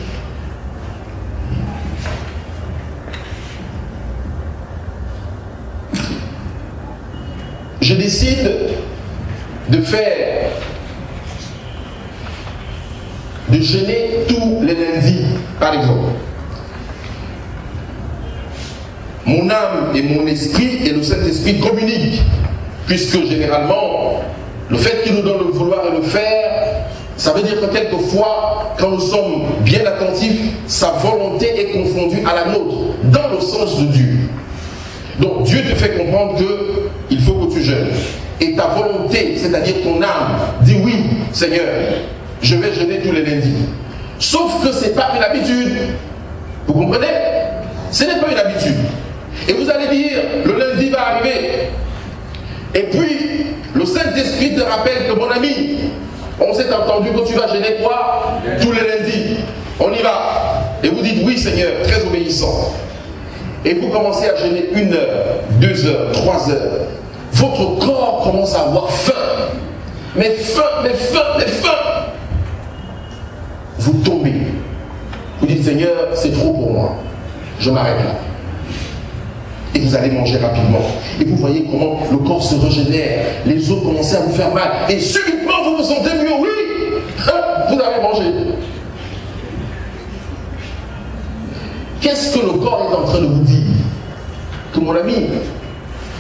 Je décide de jeûner tous les lundis, par exemple. Mon âme et mon esprit et le Saint-Esprit communiquent, puisque généralement, le fait qu'il nous donne le vouloir et le faire, ça veut dire que quelquefois, quand nous sommes bien attentifs, sa volonté est confondue à la nôtre, dans le sens de Dieu. Donc Dieu te fait comprendre qu'il faut que tu jeûnes. Et ta volonté, c'est-à-dire ton âme, dit oui, Seigneur, je vais jeûner tous les lundis. Sauf que ce n'est pas une habitude. Vous comprenez? Ce n'est pas une habitude. Et vous allez dire, le lundi va arriver. Et puis, le Saint-Esprit te rappelle que mon ami, on s'est entendu que tu vas jeûner quoi? Tous les lundis. On y va. Et vous dites oui Seigneur, très obéissant. Et vous commencez à jeûner 1 heure, 2 heures, 3 heures. Votre corps commence à avoir faim. Mais faim. Vous tombez. Vous dites Seigneur, c'est trop pour moi. Je m'arrête là. Et vous allez manger rapidement. Et vous voyez comment le corps se régénère. Les os commencent à vous faire mal. Et subitement, vous vous sentez mieux. Oui, vous avez mangé. Qu'est-ce que le corps est en train de vous dire? Que mon ami,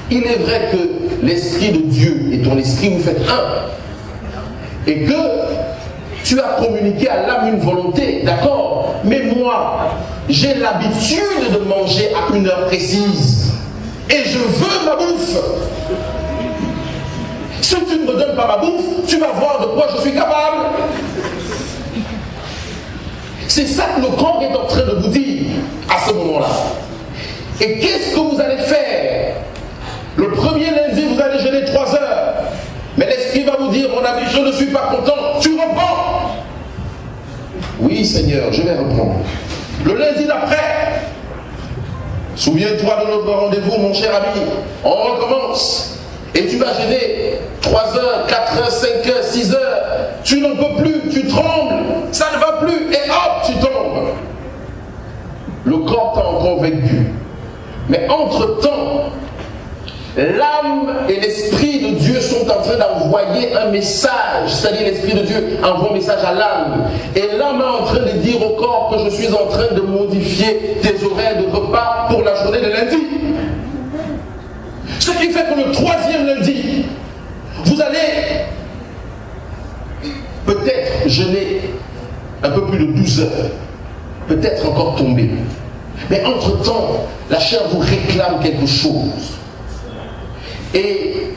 il est vrai que l'Esprit de Dieu et ton esprit, vous faites un. Et que tu as communiqué à l'âme une volonté, d'accord? Mais moi, j'ai l'habitude de manger à 1 heure précise. Et je veux ma bouffe. Si tu ne me donnes pas ma bouffe, tu vas voir de quoi je suis capable. C'est ça que le corps est en train de vous dire à ce moment-là. Et qu'est-ce que vous allez faire? Le premier lundi, vous allez jeûner 3 heures. Mais l'esprit va vous dire, mon ami, je ne suis pas content, tu reprends. Oui, Seigneur, je vais reprendre. Le lundi d'après, souviens-toi de notre rendez-vous, mon cher ami. On recommence. Et tu vas jeûner 3 heures, 4 heures, 5 heures, 6 heures. Tu n'en peux plus, tu trembles. Ça ne va plus. Et hop, tu tombes. Le corps t'a encore vaincu. Mais entre-temps, l'âme et l'esprit de Dieu sont en train d'envoyer un message, c'est-à-dire l'esprit de Dieu envoie un message à l'âme. Et l'âme est en train de dire au corps que je suis en train de modifier tes horaires de repas pour la journée de lundi. Ce qui fait que le 3e lundi, Vous allez peut-être jeûner un peu plus de 12 heures, peut-être encore tomber. Mais entre-temps, la chair vous réclame quelque chose. Et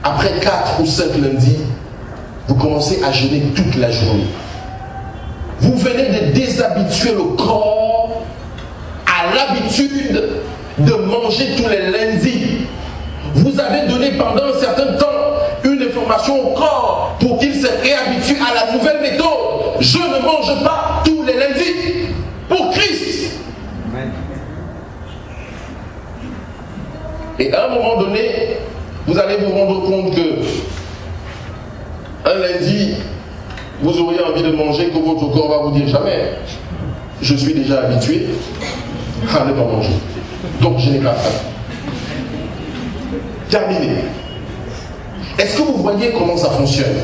après 4 ou 5 lundis, vous commencez à jeûner toute la journée. Vous venez de déshabituer le corps à l'habitude de manger tous les lundis. Vous avez donné pendant un certain temps une information au corps pour qu'il se réhabitue à la nouvelle méthode. Je ne mange pas tous les lundis pour Christ. Amen. Et à un moment donné, vous allez vous rendre compte que un lundi, vous auriez envie de manger, que votre corps va vous dire jamais. Je suis déjà habitué à ne pas manger. Donc je n'ai pas faim. Terminé. Est-ce que vous voyez comment ça fonctionne?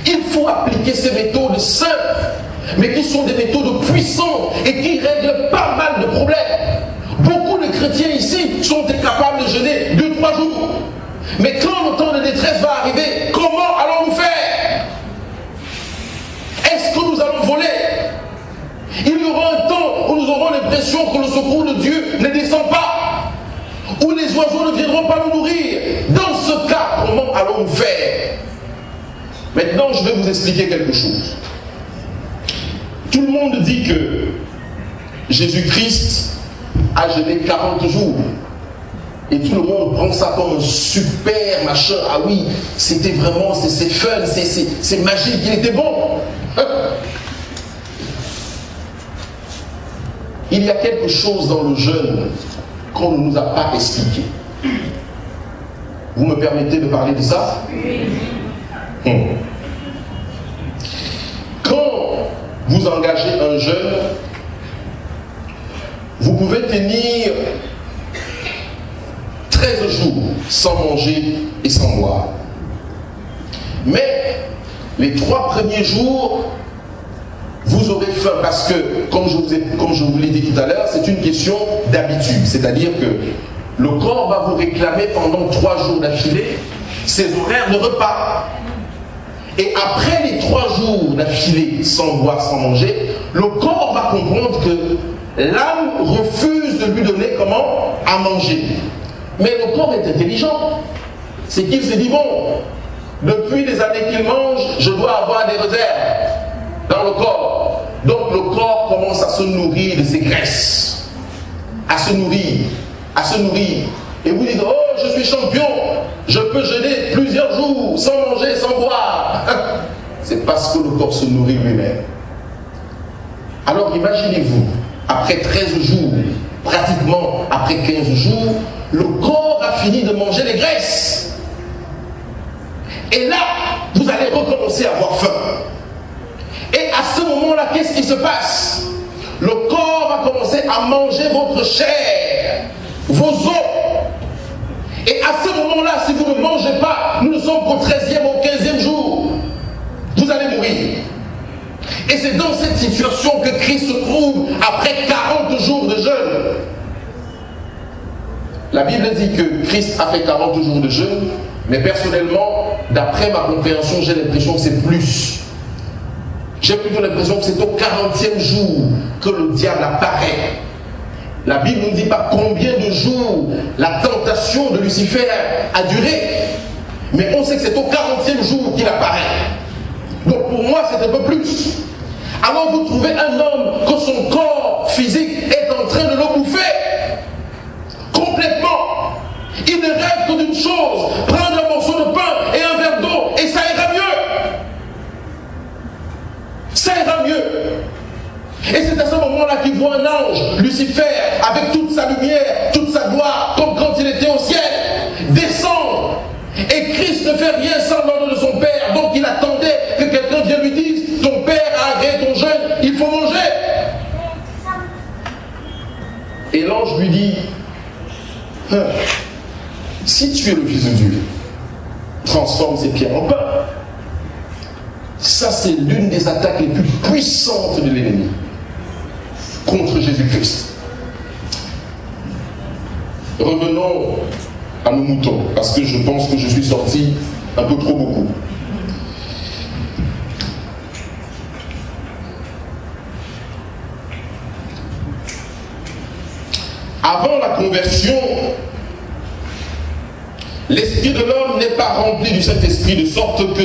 Il faut appliquer ces méthodes simples, mais qui sont des méthodes puissantes et qui règlent pas mal de problèmes. Beaucoup de chrétiens ici sont capables de jeûner 2-3 jours. Mais quand le temps de détresse va arriver, comment allons-nous faire? Est-ce que nous allons voler? Il y aura un temps où nous aurons l'impression que le secours de Dieu ne descend pas, où les oiseaux ne viendront pas nous nourrir. Dans ce cas, comment allons-nous faire? Maintenant, je vais vous expliquer quelque chose. Tout le monde dit que Jésus-Christ a jeûné 40 jours. Et tout le monde prend ça comme un super machin. Ah oui, c'était vraiment, c'est fun, c'est magique, il était bon. Il y a quelque chose dans le jeûne qu'on ne nous a pas expliqué. Vous me permettez de parler de ça? Quand vous engagez un jeûne, vous pouvez tenir 13 jours sans manger et sans boire. Mais les 3 premiers jours, vous aurez faim parce que, comme je vous l'ai dit tout à l'heure, c'est une question d'habitude. C'est-à-dire que le corps va vous réclamer pendant 3 jours d'affilée ses horaires de repas. Et après les 3 jours d'affilée sans boire, sans manger, le corps va comprendre que l'âme refuse de lui donner comment? À manger. Mais le corps est intelligent. C'est qu'il se dit, bon, depuis des années qu'il mange, je dois avoir des réserves dans le corps. Donc le corps commence à se nourrir de ses graisses. À se nourrir. Et vous dites, oh, je suis champion, je peux jeûner plusieurs jours sans manger, sans boire. C'est parce que le corps se nourrit lui-même. Alors imaginez-vous, après 13 jours, pratiquement après 15 jours, le corps a fini de manger les graisses. Et là, vous allez recommencer à avoir faim. Et à ce moment-là, qu'est-ce qui se passe? Le corps va commencer à manger votre chair, vos os. Et à ce moment-là, si vous ne mangez pas, nous ne sommes qu'au 13e, au 15e jour, vous allez mourir. Et c'est dans cette situation que Christ se trouve après 40 jours de jeûne. La Bible dit que Christ a fait 40 jours de jeûne, mais personnellement, d'après ma compréhension, j'ai l'impression que c'est plus. J'ai plutôt l'impression que c'est au 40e jour que le diable apparaît. La Bible ne nous dit pas combien de jours la tentation de Lucifer a duré, mais on sait que c'est au 40e jour qu'il apparaît. Donc pour moi, c'est un peu plus. Alors vous trouvez un homme que son corps physique est en train de le bouffer complètement. Il ne rêve que d'une chose, prendre un morceau de pain et un verre d'eau, et ça ira mieux. Ça ira mieux. Et c'est à ce moment-là qu'il voit un ange, Lucifer, avec toute sa lumière, toute sa gloire, comme quand il était au ciel, descendre. Et Christ ne fait rien sans l'ordre de son Père. Donc il attendait que quelqu'un vienne lui dise, ton Père a agréé ton jeûne, il faut manger. Et l'ange lui dit, si tu es le Fils de Dieu, transforme ces pierres en pain. Ça, c'est l'une des attaques les plus puissantes de l'ennemi contre Jésus-Christ. Revenons à nos moutons, parce que je pense que je suis sorti un peu trop beaucoup. Avant la conversion, l'esprit de l'homme n'est pas rempli du Saint-Esprit, de sorte que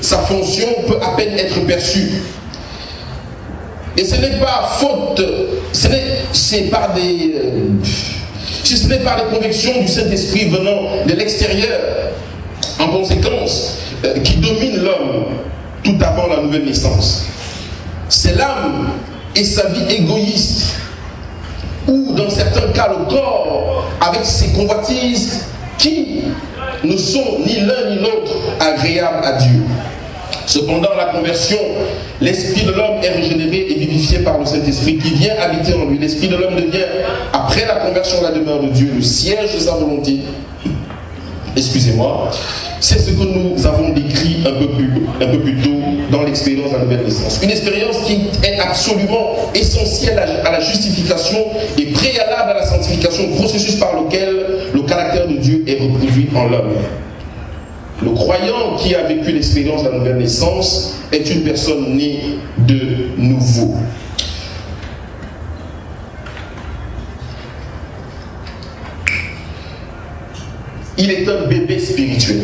sa fonction peut à peine être perçue. Et ce n'est pas faute, si ce n'est pas des convictions du Saint-Esprit venant de l'extérieur, en conséquence, qui domine l'homme tout avant la nouvelle naissance. C'est l'âme et sa vie égoïste, ou dans certains cas le corps, avec ses convoitises, qui ne sont ni l'un ni l'autre agréables à Dieu. Cependant, la conversion, l'esprit de l'homme est régénéré et vivifié par le Saint-Esprit qui vient habiter en lui. L'esprit de l'homme devient, après la conversion, la demeure de Dieu, le siège de sa volonté. Excusez-moi. C'est ce que nous avons décrit un peu plus tôt dans l'expérience de la nouvelle naissance. Une expérience qui est absolument essentielle à la justification et préalable à la sanctification, processus par lequel le caractère de Dieu est reproduit en l'homme. Le croyant qui a vécu l'expérience de la nouvelle naissance est une personne née de nouveau. Il est un bébé spirituel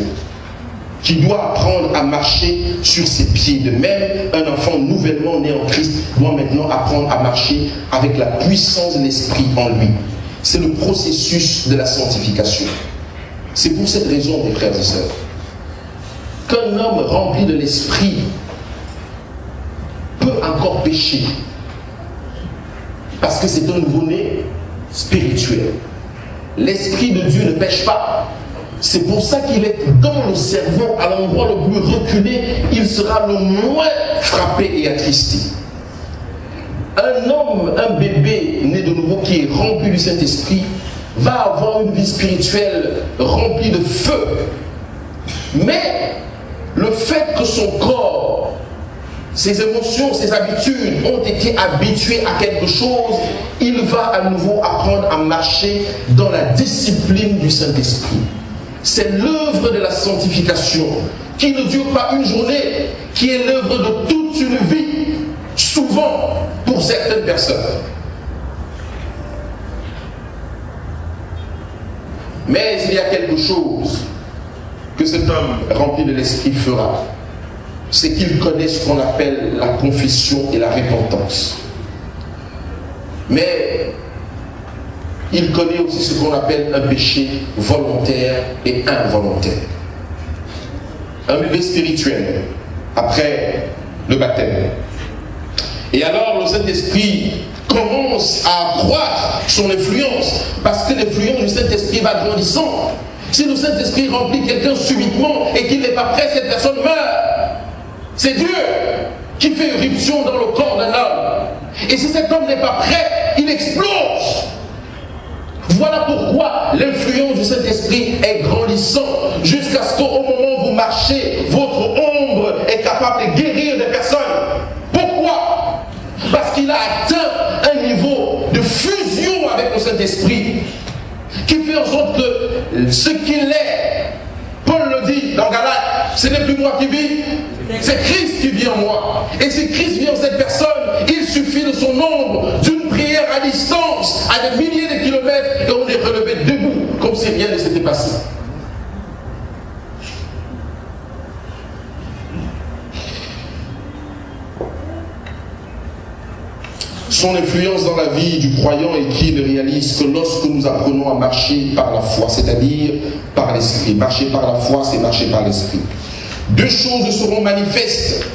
qui doit apprendre à marcher sur ses pieds. De même, un enfant nouvellement né en Christ doit maintenant apprendre à marcher avec la puissance de l'Esprit en lui. C'est le processus de la sanctification. C'est pour cette raison, mes frères et sœurs, qu'un homme rempli de l'Esprit peut encore pécher. Parce que c'est un nouveau-né spirituel. L'Esprit de Dieu ne pêche pas. C'est pour ça qu'il est dans le cerveau, à l'endroit le plus reculé, il sera le moins frappé et attristé. Un homme, un bébé né de nouveau qui est rempli du Saint-Esprit, va avoir une vie spirituelle remplie de feu. Mais le fait que son corps, ses émotions, ses habitudes ont été habitués à quelque chose, il va à nouveau apprendre à marcher dans la discipline du Saint-Esprit. C'est l'œuvre de la sanctification qui ne dure pas une journée, qui est l'œuvre de toute une vie, souvent pour certaines personnes. Mais il y a quelque chose que cet homme rempli de l'Esprit fera, c'est qu'il connaît ce qu'on appelle la confession et la repentance. Mais il connaît aussi ce qu'on appelle un péché volontaire et involontaire. Un bébé spirituel, après le baptême. Et alors le Saint-Esprit commence à accroître son influence, parce que l'influence du Saint-Esprit va grandissant. Si le Saint-Esprit remplit quelqu'un subitement et qu'il n'est pas prêt, cette personne meurt. C'est Dieu qui fait irruption dans le corps d'un homme. Et si cet homme n'est pas prêt, il explose. Voilà pourquoi l'influence du Saint-Esprit est grandissante, jusqu'à ce qu'au moment où vous marchez, votre ombre est capable de guérir des personnes. Pourquoi? Parce qu'il a atteint un niveau de fusion avec le Saint-Esprit qui fait en sorte que ce qu'il est, Paul le dit dans Galates, ce n'est plus moi qui vis, c'est Christ qui vit en moi. Et si Christ vit en cette personne, il suffit de son ombre, d'une prière à distance, à des milliers de kilomètres, et on est relevé debout, comme si rien ne s'était passé. Son influence dans la vie du croyant est qu'il réalise que lorsque nous apprenons à marcher par la foi, c'est-à-dire par l'Esprit, marcher par la foi, c'est marcher par l'Esprit. Deux choses seront manifestes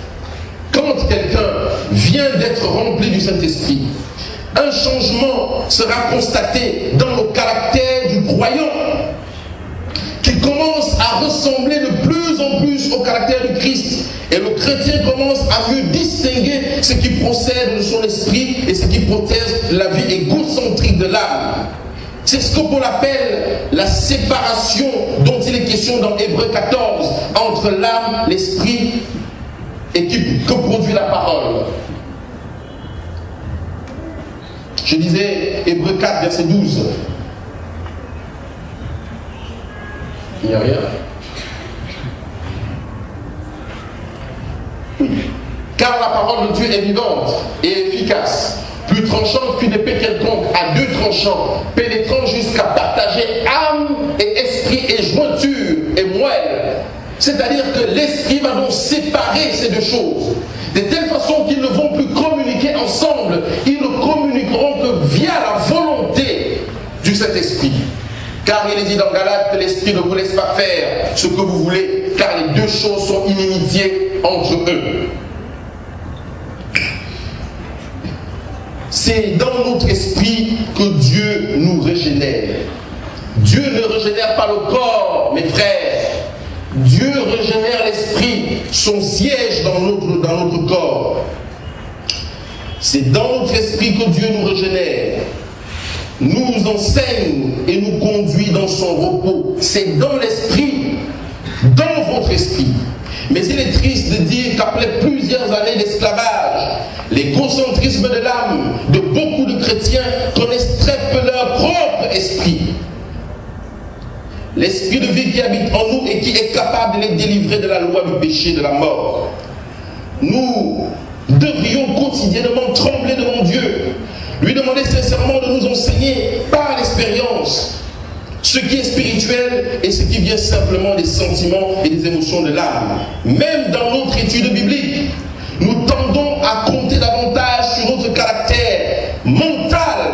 quand quelqu'un vient d'être rempli du Saint-Esprit. Un changement sera constaté dans le caractère du croyant, qui commence à ressembler de plus en plus au caractère du Christ. Et le chrétien commence à mieux distinguer ce qui procède de son esprit et ce qui protège la vie égocentrique de l'âme. C'est ce que Paul appelle la séparation dont il est question dans Hébreux 14, entre l'âme, l'esprit et que produit la parole. Je disais Hébreux 4, verset 12. Il n'y a rien. Oui. Car la parole de Dieu est vivante et efficace, plus tranchante qu'une épée quelconque, à deux tranchants, pénétrant jusqu'à partager âme et esprit et jointure et moelle. C'est-à-dire que l'esprit va donc séparer ces deux choses, de telle façon qu'ils ne vont plus communiquer ensemble, ils ne communiqueront que via la volonté du Saint-Esprit. Car il est dit dans Galates que l'Esprit ne vous laisse pas faire ce que vous voulez, car les deux choses sont inimitié entre eux. C'est dans notre esprit que Dieu nous régénère. Dieu ne régénère pas le corps, mes frères. Dieu régénère l'esprit, son siège dans notre corps. C'est dans notre esprit que Dieu nous régénère, nous enseigne et nous conduit dans son repos. C'est dans l'esprit, dans votre esprit. Mais il est triste de dire qu'après plusieurs années d'esclavage, l'égocentrisme de l'âme de beaucoup de chrétiens connaissent très peu leur propre esprit. L'esprit de vie qui habite en nous et qui est capable de les délivrer de la loi du péché et de la mort. Nous devrions quotidiennement trembler devant Dieu, lui demander sincèrement de nous enseigner par l'expérience ce qui est spirituel et ce qui vient simplement des sentiments et des émotions de l'âme. Même dans notre étude biblique, nous tendons à compter davantage sur notre caractère mental.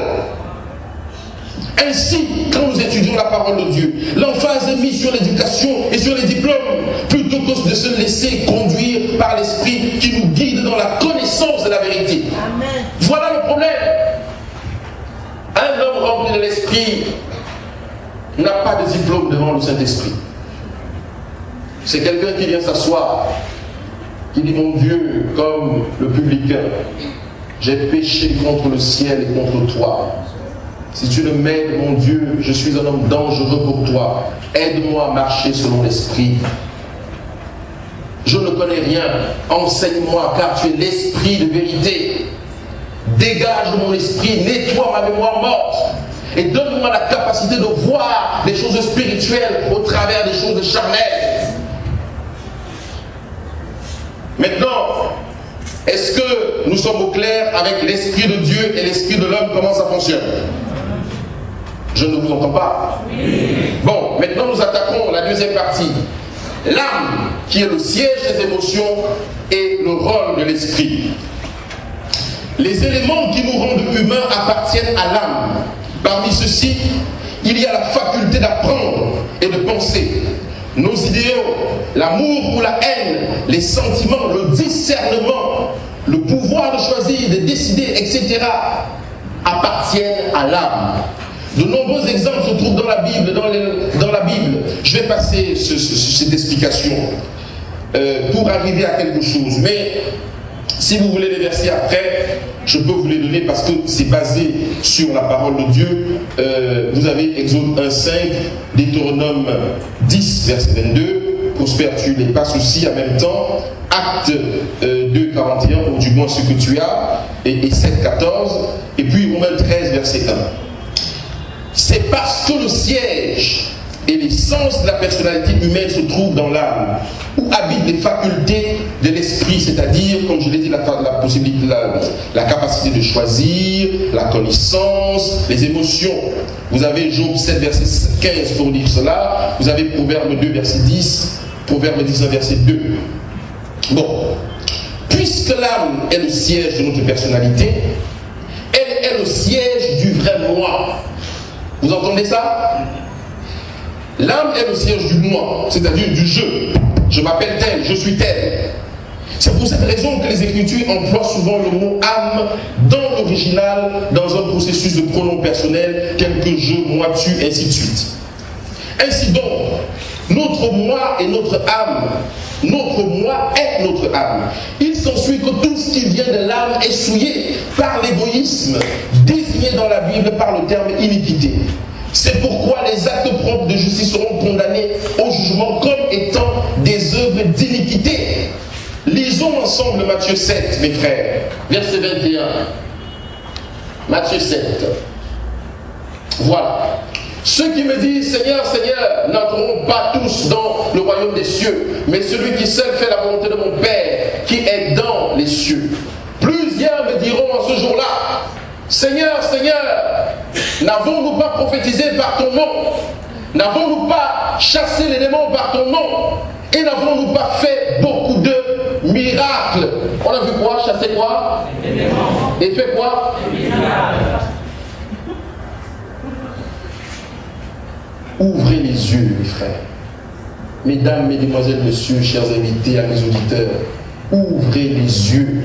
Ainsi, quand nous étudions la parole de Dieu, l'emphase est mise sur l'éducation et sur les diplômes, plutôt que de se laisser conduire par l'Esprit qui nous guide dans la connaissance de la vérité. Amen. Voilà le problème. Un homme rempli de l'Esprit n'a pas de diplôme devant le Saint-Esprit. C'est quelqu'un qui vient s'asseoir, qui dit: mon Dieu, comme le publicain, j'ai péché contre le ciel et contre toi. Si tu ne m'aides, mon Dieu, je suis un homme dangereux pour toi. Aide-moi à marcher selon l'Esprit. Je ne connais rien. Enseigne-moi, car tu es l'Esprit de vérité. Dégage de mon esprit, nettoie ma mémoire morte. Et donne-moi la capacité de voir des choses spirituelles au travers des choses charnelles. Maintenant, est-ce que nous sommes au clair avec l'Esprit de Dieu et l'Esprit de l'homme, comment ça fonctionne? Je ne vous entends pas. Oui. Bon, maintenant nous attaquons la deuxième partie. L'âme, qui est le siège des émotions, et le rôle de l'esprit. Les éléments qui nous rendent humains appartiennent à l'âme. Parmi ceux-ci, il y a la faculté d'apprendre et de penser. Nos idéaux, l'amour ou la haine, les sentiments, le discernement, le pouvoir de choisir, de décider, etc. appartiennent à l'âme. De nombreux exemples se trouvent dans la Bible. Dans la Bible. Je vais passer cette explication pour arriver à quelque chose. Mais si vous voulez les versets après, je peux vous les donner parce que c'est basé sur la parole de Dieu. Vous avez Exode 1,5, Deutéronome 10, verset 22. Prospères-tu les passes aussi en même temps. Acte 2, 41, ou du moins ce que tu as, et 7, 14. Et puis Romains 13, verset 1. C'est parce que le siège et l'essence de la personnalité humaine se trouvent dans l'âme, où habitent les facultés de l'esprit, c'est-à-dire, comme je l'ai dit, la possibilité, la capacité de choisir, la connaissance, les émotions. Vous avez Job 7, verset 15 pour dire cela, vous avez Proverbe 2, verset 10, Proverbe 19, verset 2. Bon, puisque l'âme est le siège de notre personnalité, elle est le siège du vrai moi. Vous entendez ça? L'âme est le siège du moi, c'est-à-dire du je. Je m'appelle tel, je suis tel. C'est pour cette raison que les Écritures emploient souvent le mot âme dans l'original, dans un processus de pronom personnel, tel que je, moi, tu, ainsi de suite. Ainsi donc, notre moi et notre âme, notre moi est notre âme. Il s'ensuit que tout ce qui vient de l'âme est souillé par l'égoïsme, désigné dans la Bible par le terme iniquité. C'est pourquoi les actes propres de justice seront condamnés au jugement comme étant des œuvres d'iniquité. Lisons ensemble Matthieu 7, mes frères, verset 21. Matthieu 7. Voilà. Ceux qui me disent Seigneur, Seigneur, n'entreront pas tous des cieux, mais celui qui seul fait la volonté de mon Père, qui est dans les cieux. Plusieurs me diront en ce jour-là, Seigneur, Seigneur, n'avons-nous pas prophétisé par ton nom? N'avons-nous pas chassé les démons par ton nom? Et n'avons-nous pas fait beaucoup de miracles? On a vu quoi? Chasser quoi? Les démons. Et fait quoi? Les miracles. Ouvrez les yeux, mes frères. Mesdames, mesdemoiselles, messieurs, chers invités, amis auditeurs, ouvrez les yeux.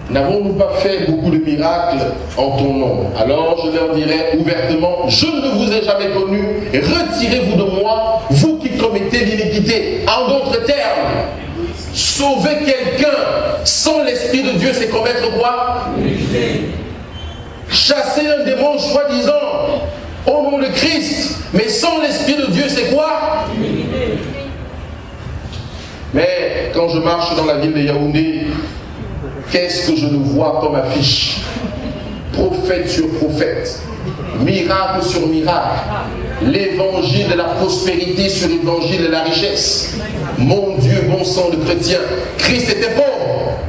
N'avons-nous pas fait beaucoup de miracles en ton nom? Alors je leur dirai ouvertement, je ne vous ai jamais connu, retirez-vous de moi, vous qui commettez l'iniquité. En d'autres termes, sauver quelqu'un sans l'Esprit de Dieu, c'est commettre quoi? L'iniquité. Chasser un démon soi-disant au nom de Christ, mais sans l'Esprit de Dieu, c'est quoi? L'iniquité. Mais quand je marche dans la ville de Yaoundé, qu'est-ce que je ne vois comme affiche? Prophète sur prophète, miracle sur miracle, l'évangile de la prospérité sur l'évangile de la richesse. Mon Dieu, bon sang de chrétien, Christ était pauvre.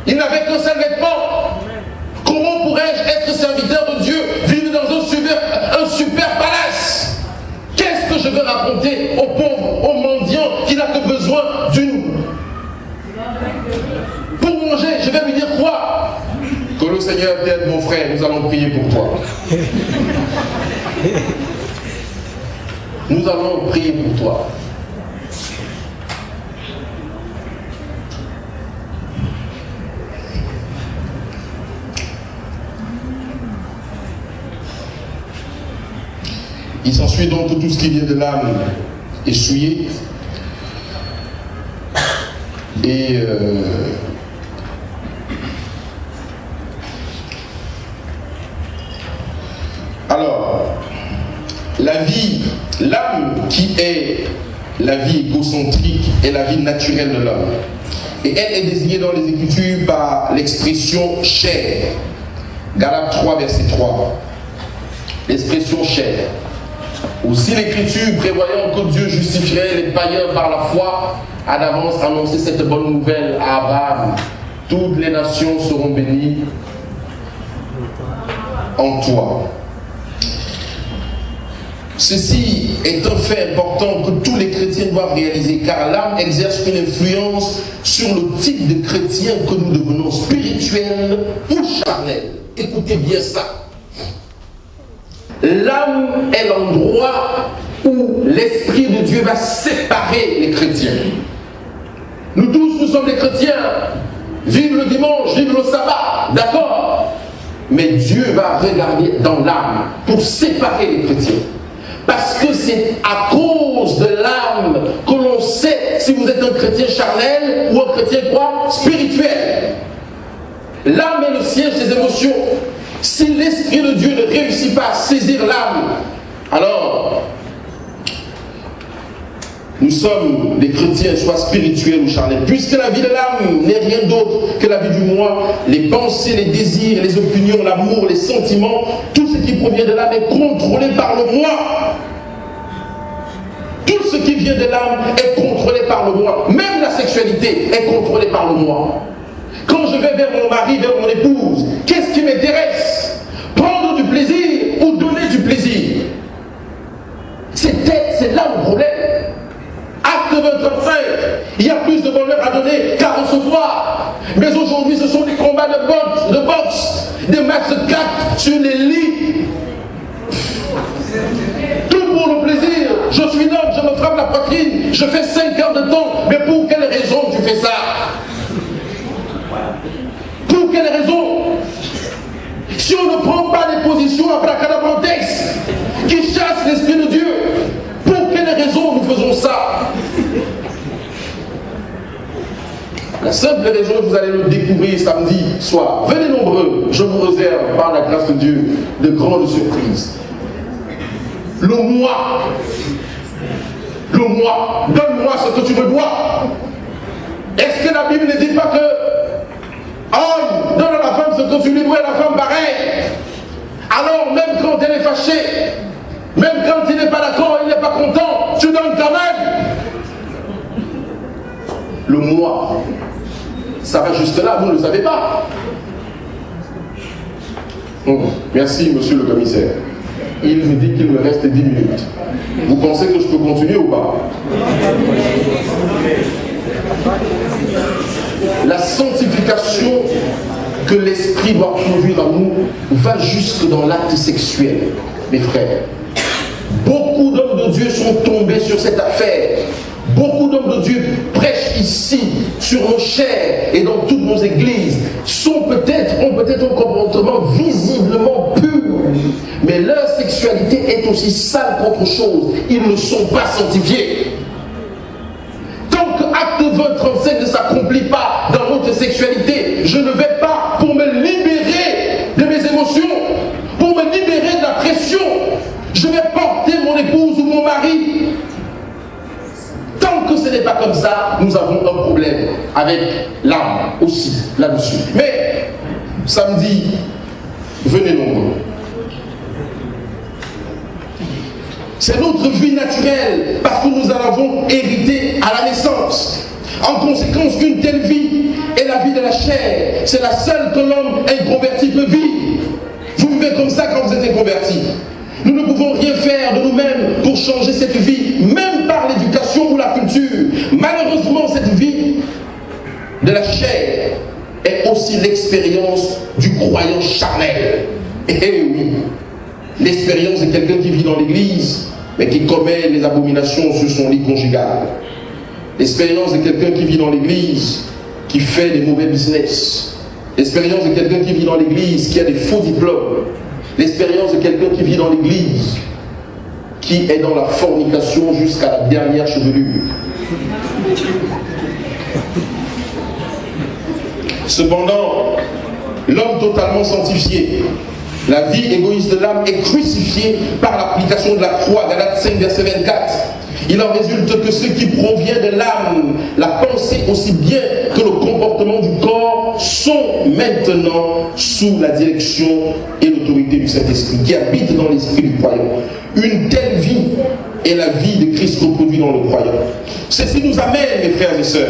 Il n'avait qu'un seul vêtement. Comment pourrais-je être serviteur de Dieu, vivre dans un super palace? Qu'est-ce que je veux raconter aux pauvres, aux mendiants qui n'a que besoin d'une... Pour manger, je vais lui dire quoi? Que le Seigneur t'aide, mon frère, nous allons prier pour toi. Nous allons prier pour toi. Il s'ensuit donc tout ce qui vient de l'âme essuyée. Et alors, la vie, l'âme qui est la vie égocentrique est la vie naturelle de l'homme. Et elle est désignée dans les Écritures par l'expression chair. Galates 3, verset 3. L'expression chair. Aussi l'Écriture, prévoyant que Dieu justifierait les païens par la foi, a d'avance annoncé cette bonne nouvelle à Abraham. Toutes les nations seront bénies en toi. Ceci est un fait important que tous les chrétiens doivent réaliser, car l'âme exerce une influence sur le type de chrétien que nous devenons, spirituel ou charnel. Écoutez bien ça. L'âme est l'endroit où l'Esprit de Dieu va séparer les chrétiens. Nous tous, nous sommes des chrétiens. Vive le dimanche, vive le sabbat, d'accord? Mais Dieu va regarder dans l'âme pour séparer les chrétiens. Parce que c'est à cause de l'âme que l'on sait si vous êtes un chrétien charnel ou un chrétien quoi? Spirituel. L'âme est le siège des émotions. Si l'Esprit de Dieu ne réussit pas à saisir l'âme, alors nous sommes des chrétiens, soit spirituels ou charnels, puisque la vie de l'âme n'est rien d'autre que la vie du moi. Les pensées, les désirs, les opinions, l'amour, les sentiments, tout ce qui provient de l'âme est contrôlé par le moi. Tout ce qui vient de l'âme est contrôlé par le moi. Même la sexualité est contrôlée par le moi. Quand je vais vers mon mari, vers mon épouse, qu'est-ce qui m'intéresse? Prendre du plaisir ou donner du plaisir? C'est là le problème. Acte 25, il y a plus de bonheur à donner qu'à recevoir. Mais aujourd'hui, ce sont des combats de boxe, des matchs de cartes sur les lits. Tout pour le plaisir. Je suis l'homme, je me frappe la poitrine, je fais 5 heures de temps. Mais pour quelle raison tu fais ça? Pour quelle raison? Si on ne prend pas des positions abracadabrantex qui chassent l'Esprit de Dieu, pour quelle raison nous faisons ça? La simple raison, vous allez le découvrir samedi soir. Venez nombreux, je vous réserve par la grâce de Dieu de grandes surprises. Le moi. Le moi. Donne-moi ce que tu me dois. Est-ce que la Bible ne dit pas que homme, donne à la femme ce que tu lui dois, à la femme pareil? Alors même quand elle est fâchée, même quand il n'est pas d'accord, il n'est pas content, tu donnes quand même. Le moi, ça va jusque là, vous ne le savez pas. Merci, monsieur le commissaire. Il me dit qu'il me reste 10 minutes. Vous pensez que je peux continuer ou pas? La sanctification que l'esprit doit produire en nous va jusque dans l'acte sexuel, mes frères. Beaucoup d'hommes de Dieu sont tombés sur cette affaire. Beaucoup d'hommes de Dieu prêchent ici, sur nos chairs et dans toutes nos églises, ont peut-être un comportement visiblement pur, mais leur sexualité est aussi sale qu'autre chose. Ils ne sont pas sanctifiés. Tant que Acte 20-35 ne s'accomplit pas dans notre sexualité, je ne vais pas pour me libérer de mes émotions, pour me libérer de la pression. Je vais porter mon épouse ou mon mari. Tant que ce n'est pas comme ça, nous avons un problème avec l'âme aussi là-dessus. Mais samedi, venez nombreux. C'est notre vie naturelle parce que nous en avons hérité à la naissance. En conséquence, qu'une telle vie est la vie de la chair. C'est la seule que l'homme inconverti peut vivre. Vous vivez comme ça quand vous êtes inconverti. Nous ne pouvons rien faire de nous-mêmes pour changer cette vie, même par l'éducation ou la culture. Malheureusement, cette vie de la chair est aussi l'expérience du croyant charnel. Eh oui, l'expérience de quelqu'un qui vit dans l'église, mais qui commet les abominations sur son lit conjugal. L'expérience de quelqu'un qui vit dans l'église, qui fait des mauvais business. L'expérience de quelqu'un qui vit dans l'église, qui a des faux diplômes. L'expérience de quelqu'un qui vit dans l'église, qui est dans la fornication jusqu'à la dernière chevelure. Cependant, l'homme totalement sanctifié, la vie égoïste de l'âme est crucifiée par l'application de la croix, Galates 5, verset 24. Il en résulte que ce qui provient de l'âme, la pensée aussi bien que le comportement du corps, sont maintenant sous la direction et l'autorité du Saint-Esprit qui habite dans l'esprit du croyant. Une telle vie est la vie de Christ reproduit dans le croyant. Ceci nous amène, mes frères et sœurs,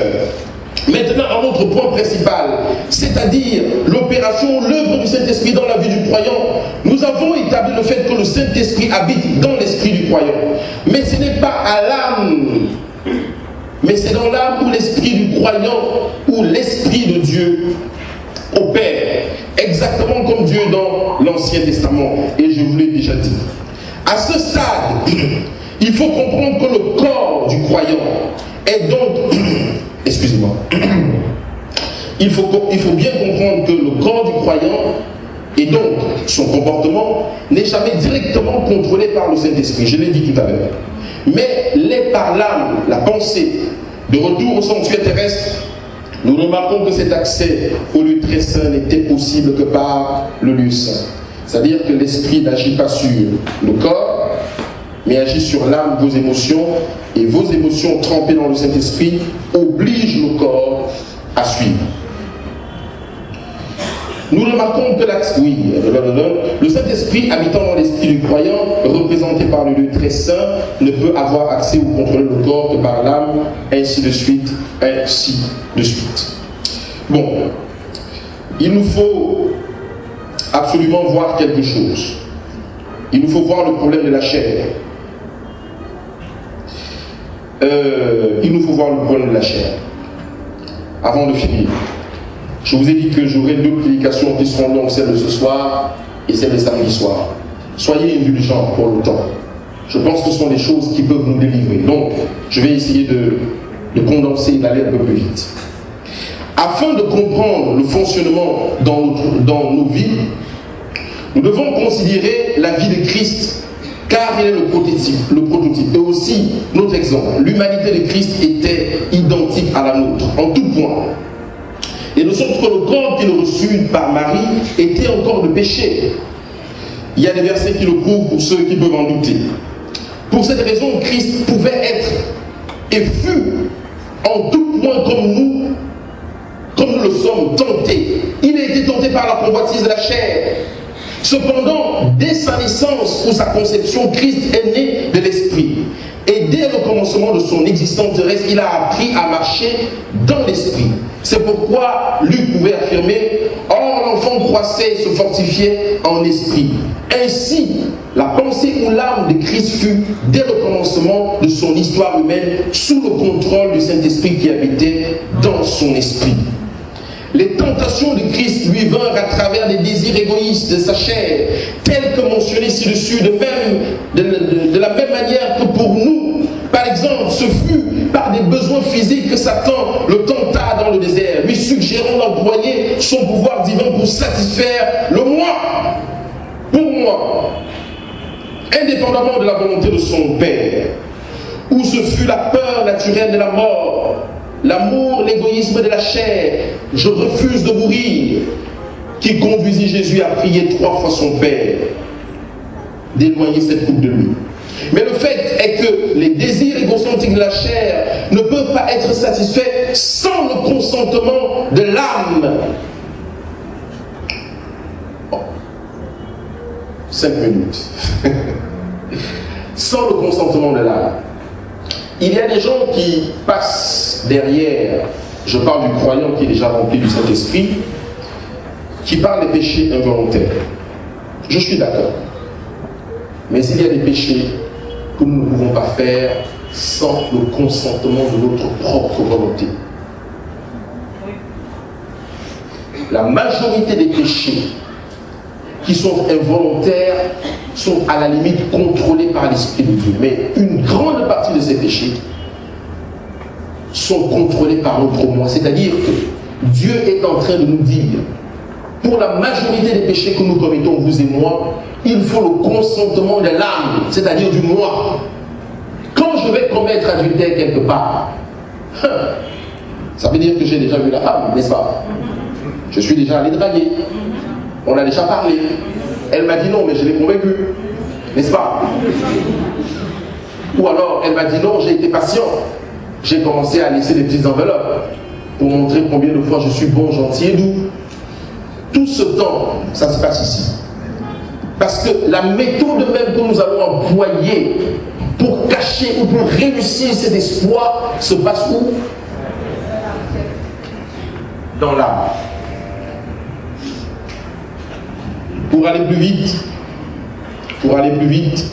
maintenant à notre point principal, c'est-à-dire l'opération, l'œuvre du Saint-Esprit dans la vie du croyant. Nous avons établi le fait que le Saint-Esprit habite dans l'esprit du croyant. Mais ce n'est pas à l'âme, mais c'est dans l'âme où l'esprit du croyant, où l'esprit de Dieu opère, exactement comme Dieu dans l'Ancien Testament. Et je vous l'ai déjà dit. À ce stade, il faut comprendre que le corps du croyant est donc... Excusez-moi. Il faut bien comprendre que le corps du croyant et donc son comportement n'est jamais directement contrôlé par le Saint-Esprit. Je l'ai dit tout à l'heure. Mais l'est par l'âme, la pensée. De retour au sanctuaire terrestre, nous remarquons que cet accès au lieu très saint n'était possible que par le lieu saint. C'est-à-dire que l'esprit n'agit pas sur le corps, mais agit sur l'âme, vos émotions, et vos émotions trempées dans le Saint-Esprit obligent le corps à suivre. Nous remarquons que le Saint-Esprit habitant dans l'esprit du croyant, représenté par le lieu très saint, ne peut avoir accès ou contrôler le corps que par l'âme, ainsi de suite, ainsi de suite. Bon, il nous faut absolument voir quelque chose. Il nous faut voir le problème de la chair. Il nous faut voir le problème de la chair. Avant de finir, je vous ai dit que j'aurai deux prédications qui seront donc celle de ce soir et celle de samedi soir. Soyez indulgents pour le temps. Je pense que ce sont des choses qui peuvent nous délivrer. Donc, je vais essayer de condenser et d'aller un peu plus vite. Afin de comprendre le fonctionnement dans nos vies, nous devons considérer la vie de Christ, car il est le prototype et aussi notre exemple. L'humanité de Christ était identique à la nôtre, en tout point. Et de sorte que le corps qu'il reçut par Marie était encore de péché. Il y a des versets qui le prouvent pour ceux qui peuvent en douter. Pour cette raison, Christ pouvait être et fut en tout point comme nous le sommes, tentés. Il a été tenté par la convoitise de la chair. Cependant, dès sa naissance ou sa conception, Christ est né de l'Esprit. Et dès le commencement de son existence terrestre, il a appris à marcher dans l'Esprit. C'est pourquoi Luc pouvait affirmer « Or l'enfant croissait et se fortifiait en esprit ». Ainsi, la pensée ou l'âme de Christ fut, dès le commencement de son histoire humaine, sous le contrôle du Saint-Esprit qui habitait dans son esprit. Les tentations de Christ lui vinrent à travers des désirs égoïstes de sa chair, tels que mentionnés ci-dessus, de la même manière que pour nous. Par exemple, ce fut par des besoins physiques que Satan le tenta dans le désert, lui suggérant d'employer son pouvoir divin pour satisfaire le moi, pour moi, indépendamment de la volonté de son Père. Ou ce fut la peur naturelle de la mort, l'amour, l'égoïsme de la chair, je refuse de mourir, qui conduisit Jésus à prier 3 fois son Père d'éloigner cette coupe de lui. Mais le fait est que les désirs égocentriques de la chair ne peuvent pas être satisfaits sans le consentement de l'âme. 5 minutes. Sans le consentement de l'âme. Il y a des gens qui passent derrière, je parle du croyant qui est déjà rempli du Saint-Esprit, qui parle des péchés involontaires. Je suis d'accord. Mais il y a des péchés que nous ne pouvons pas faire sans le consentement de notre propre volonté. La majorité des péchés qui sont involontaires sont à la limite contrôlés par l'Esprit de Dieu. Mais une grande partie de ces péchés sont contrôlés par notre moi. C'est-à-dire que Dieu est en train de nous dire, pour la majorité des péchés que nous commettons, vous et moi, il faut le consentement de l'âme, c'est-à-dire du moi. Quand je vais commettre adultère quelque part, ça veut dire que j'ai déjà vu la femme, n'est-ce pas? Je suis déjà allé draguer. On a déjà parlé. Elle m'a dit non, mais je l'ai convaincue. N'est-ce pas? Ou alors, elle m'a dit non, j'ai été patient. J'ai commencé à laisser des petites enveloppes pour montrer combien de fois je suis bon, gentil et doux. Tout ce temps, ça se passe ici. Parce que la méthode même que nous allons employer pour cacher ou pour réussir cet espoir se passe où? Dans l'âme. Pour aller plus vite,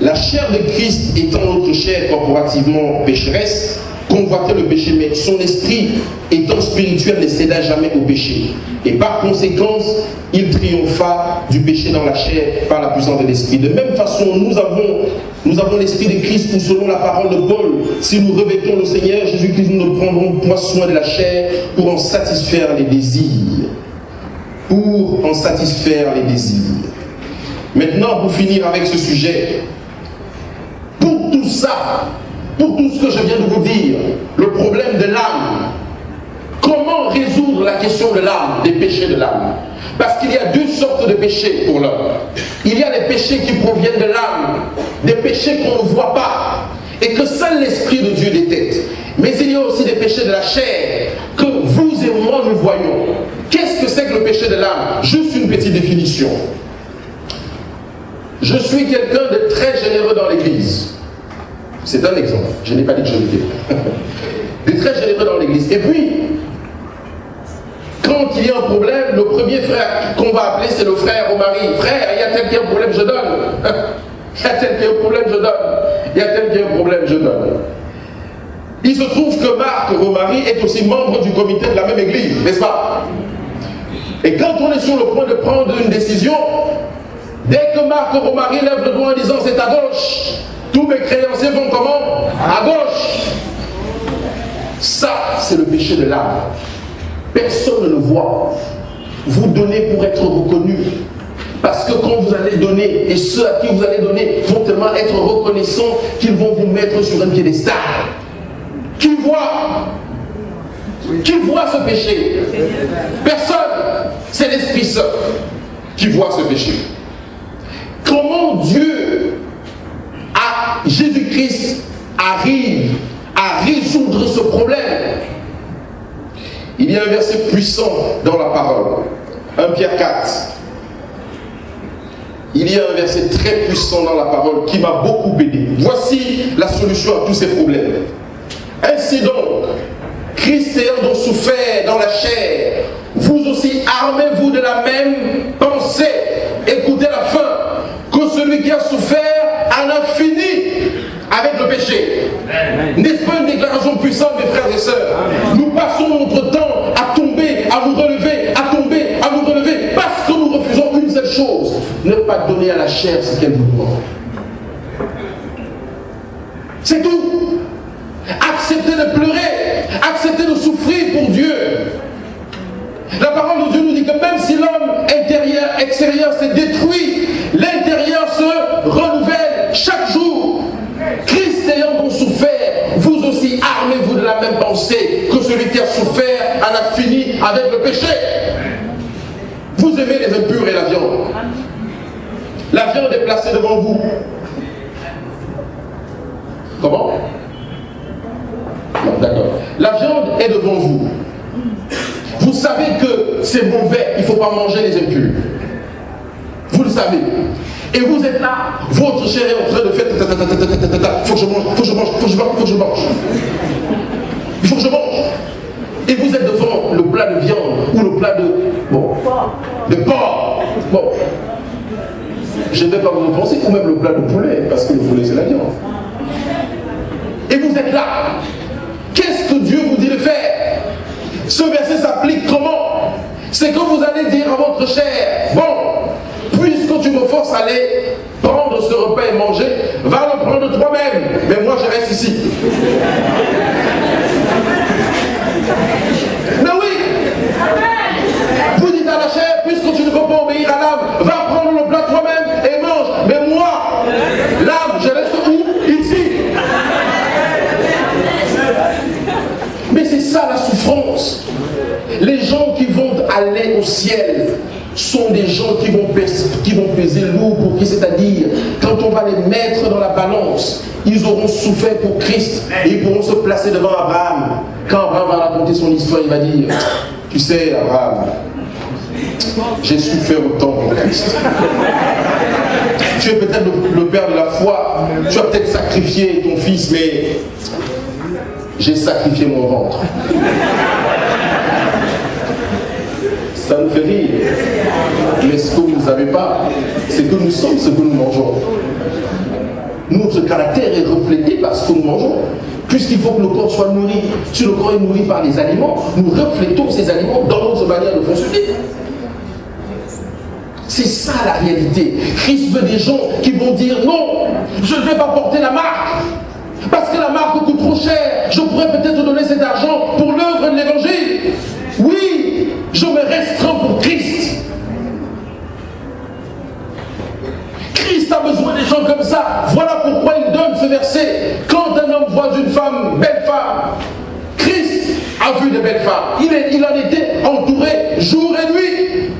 la chair de Christ étant notre chair corporativement pécheresse, convoitait le péché, mais son esprit étant spirituel ne céda jamais au péché. Et par conséquence, il triompha du péché dans la chair par la puissance de l'esprit. De même façon, nous avons l'esprit de Christ où, selon la parole de Paul, si nous revêtons le Seigneur Jésus-Christ, nous ne prendrons point soin de la chair pour en satisfaire les désirs. Maintenant, pour finir avec ce sujet, pour tout ça, pour tout ce que je viens de vous dire, le problème de l'âme, comment résoudre la question de l'âme, des péchés de l'âme? Parce qu'il y a 2 sortes de péchés pour l'homme. Il y a les péchés qui proviennent de l'âme, des péchés qu'on ne voit pas et que seul l'Esprit de Dieu détecte. Mais il y a aussi des péchés de la chair que vous et moi nous voyons. Qu'est-ce que c'est que le péché de l'âme? Juste une petite définition. Je suis quelqu'un de très généreux dans l'église. C'est un exemple. Je n'ai pas dit que je l'étais. De très généreux dans l'église. Et puis, quand il y a un problème, le premier frère qu'on va appeler, c'est le frère au mari. Frère, il y a tel qui a un problème, je donne. Il y a tel qui a un problème, je donne. Il y a tel qui a un problème, je donne. Il se trouve que Marc Romary est aussi membre du comité de la même église, n'est-ce pas? Et quand on est sur le point de prendre une décision, dès que Marc Romary lève le doigt en disant c'est à gauche, tous mes créanciers vont comment? À gauche. Ça, c'est le péché de l'âme. Personne ne le voit. Vous donnez pour être reconnu. Parce que quand vous allez donner, et ceux à qui vous allez donner vont tellement être reconnaissants qu'ils vont vous mettre sur un piédestal. Qui voit ce péché? Personne. C'est l'Esprit Saint qui voit ce péché. Comment Dieu, à Jésus-Christ, arrive à résoudre ce problème? Il y a un verset puissant dans la parole. 1 Pierre 4. il y a un verset très puissant dans la parole qui m'a beaucoup aidé. Voici la solution à tous ces problèmes. Ainsi donc, Christ ayant donc souffert dans la chair, vous aussi armez-vous de la même pensée. Écoutez la fin, que celui qui a souffert en a fini avec le péché. N'est-ce pas une déclaration puissante, mes frères et sœurs? Nous passons notre temps à tomber, à nous relever, à tomber, à nous relever, parce que nous refusons une seule chose, ne pas donner à la chair ce qu'elle nous demande. C'est tout. Accepter de pleurer, accepter de souffrir pour Dieu. La parole de Dieu nous dit que même si l'homme extérieur s'est détruit, l'intérieur se renouvelle chaque jour. Christ ayant donc souffert, vous aussi armez-vous de la même pensée, que celui qui a souffert en a fini avec le péché. Vous aimez les impurs et la viande. La viande est placée devant vous. Comment? Non, d'accord. La viande est devant vous. Vous savez que c'est mauvais, il ne faut pas manger les impurs. Vous le savez. Et vous êtes là, votre chair est en train de faire faut que je mange, faut que je mange, faut que je mange, faut que je mange. Il faut que je mange. Et vous êtes devant le plat de viande ou le plat de porc. Bon. Je ne vais pas vous penser, ou même le plat de poulet, parce que le poulet c'est la viande. Et vous êtes là. Qu'est-ce que Dieu vous dit de faire? Ce verset s'applique comment? C'est que vous allez dire à votre chair, bon, puisque tu me forces à aller prendre ce repas et manger, va le prendre toi-même, mais moi je reste ici. Mais oui, vous dites à la chair, puisque tu ne peux pas obéir à l'âme, va prendre le plat toi-même et mange, mais moi, l'âme, je reste où? Ici. Mais c'est ça la souffrance. Les gens qui vont aller au ciel sont des gens qui vont peser lourd pour Christ, c'est-à-dire quand on va les mettre dans la balance, ils auront souffert pour Christ et ils pourront se placer devant Abraham. Quand Abraham va raconter son histoire, il va dire, tu sais Abraham, j'ai souffert autant pour Christ. Tu es peut-être le père de la foi, tu as peut-être sacrifié ton fils, mais j'ai sacrifié mon ventre. Ça nous fait rire. Mais ce que vous ne savez pas, c'est que nous sommes ce que nous mangeons. Notre caractère est reflété par ce que nous mangeons. Puisqu'il faut que le corps soit nourri, si le corps est nourri par les aliments, nous reflétons ces aliments dans notre manière de fonctionner. C'est ça la réalité. Christ veut des gens qui vont dire non, je ne vais pas porter la marque. Parce que la marque coûte trop cher. Je pourrais peut-être donner cet argent pour l'œuvre de l'évangile. Oui, je me restreins pour Christ. Christ a besoin des gens comme ça. Voilà pourquoi il donne ce verset. Quand un homme voit une femme, belle femme, Christ a vu de belles femmes. Il en était entouré jour et nuit.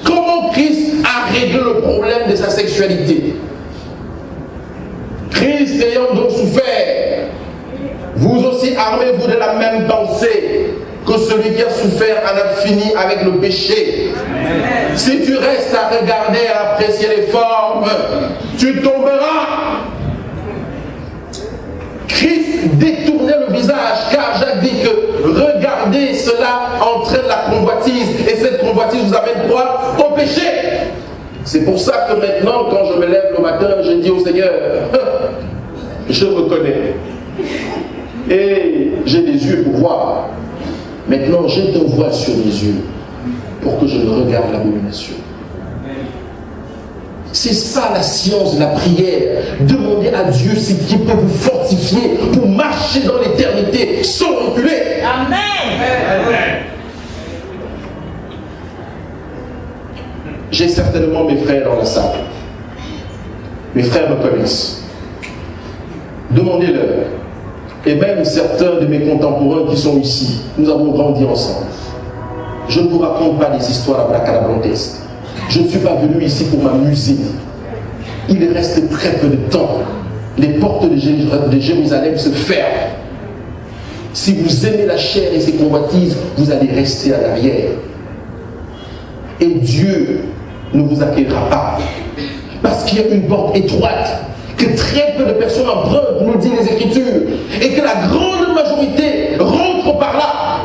Comment Christ a réglé le problème de sa sexualité? Christ ayant donc souffert, vous aussi armez-vous de la même pensée, que celui qui a souffert en a fini avec le péché. Amen. Si tu restes à regarder, à apprécier les formes, tu tomberas. Christ détournait le visage, car Jacques dit que regarder cela entraîne la convoitise, et cette convoitise vous amène quoi? Au péché. C'est pour ça que maintenant, quand je me lève le matin, je dis au Seigneur, je me connais. Et j'ai des yeux pour voir. Maintenant, j'ai ton voile sur mes yeux pour que je ne regarde l'abomination. C'est ça la science de la prière. Demandez à Dieu ce qui peut vous fortifier pour marcher dans l'éternité sans reculer. Amen. J'ai certainement mes frères dans la salle. Mes frères me connaissent. Demandez-leur. Et même certains de mes contemporains qui sont ici, nous avons grandi ensemble. Je ne vous raconte pas des histoires abracadabrantesques. Je ne suis pas venu ici pour m'amuser. Il reste très peu de temps. Les portes de Jérusalem se ferment. Si vous aimez la chair et ses convoitises, vous allez rester à l'arrière. Et Dieu ne vous accueillera pas. Parce qu'il y a une porte étroite, que très peu de personnes empruntent, nous dit les Écritures, et que la grande majorité rentre par là.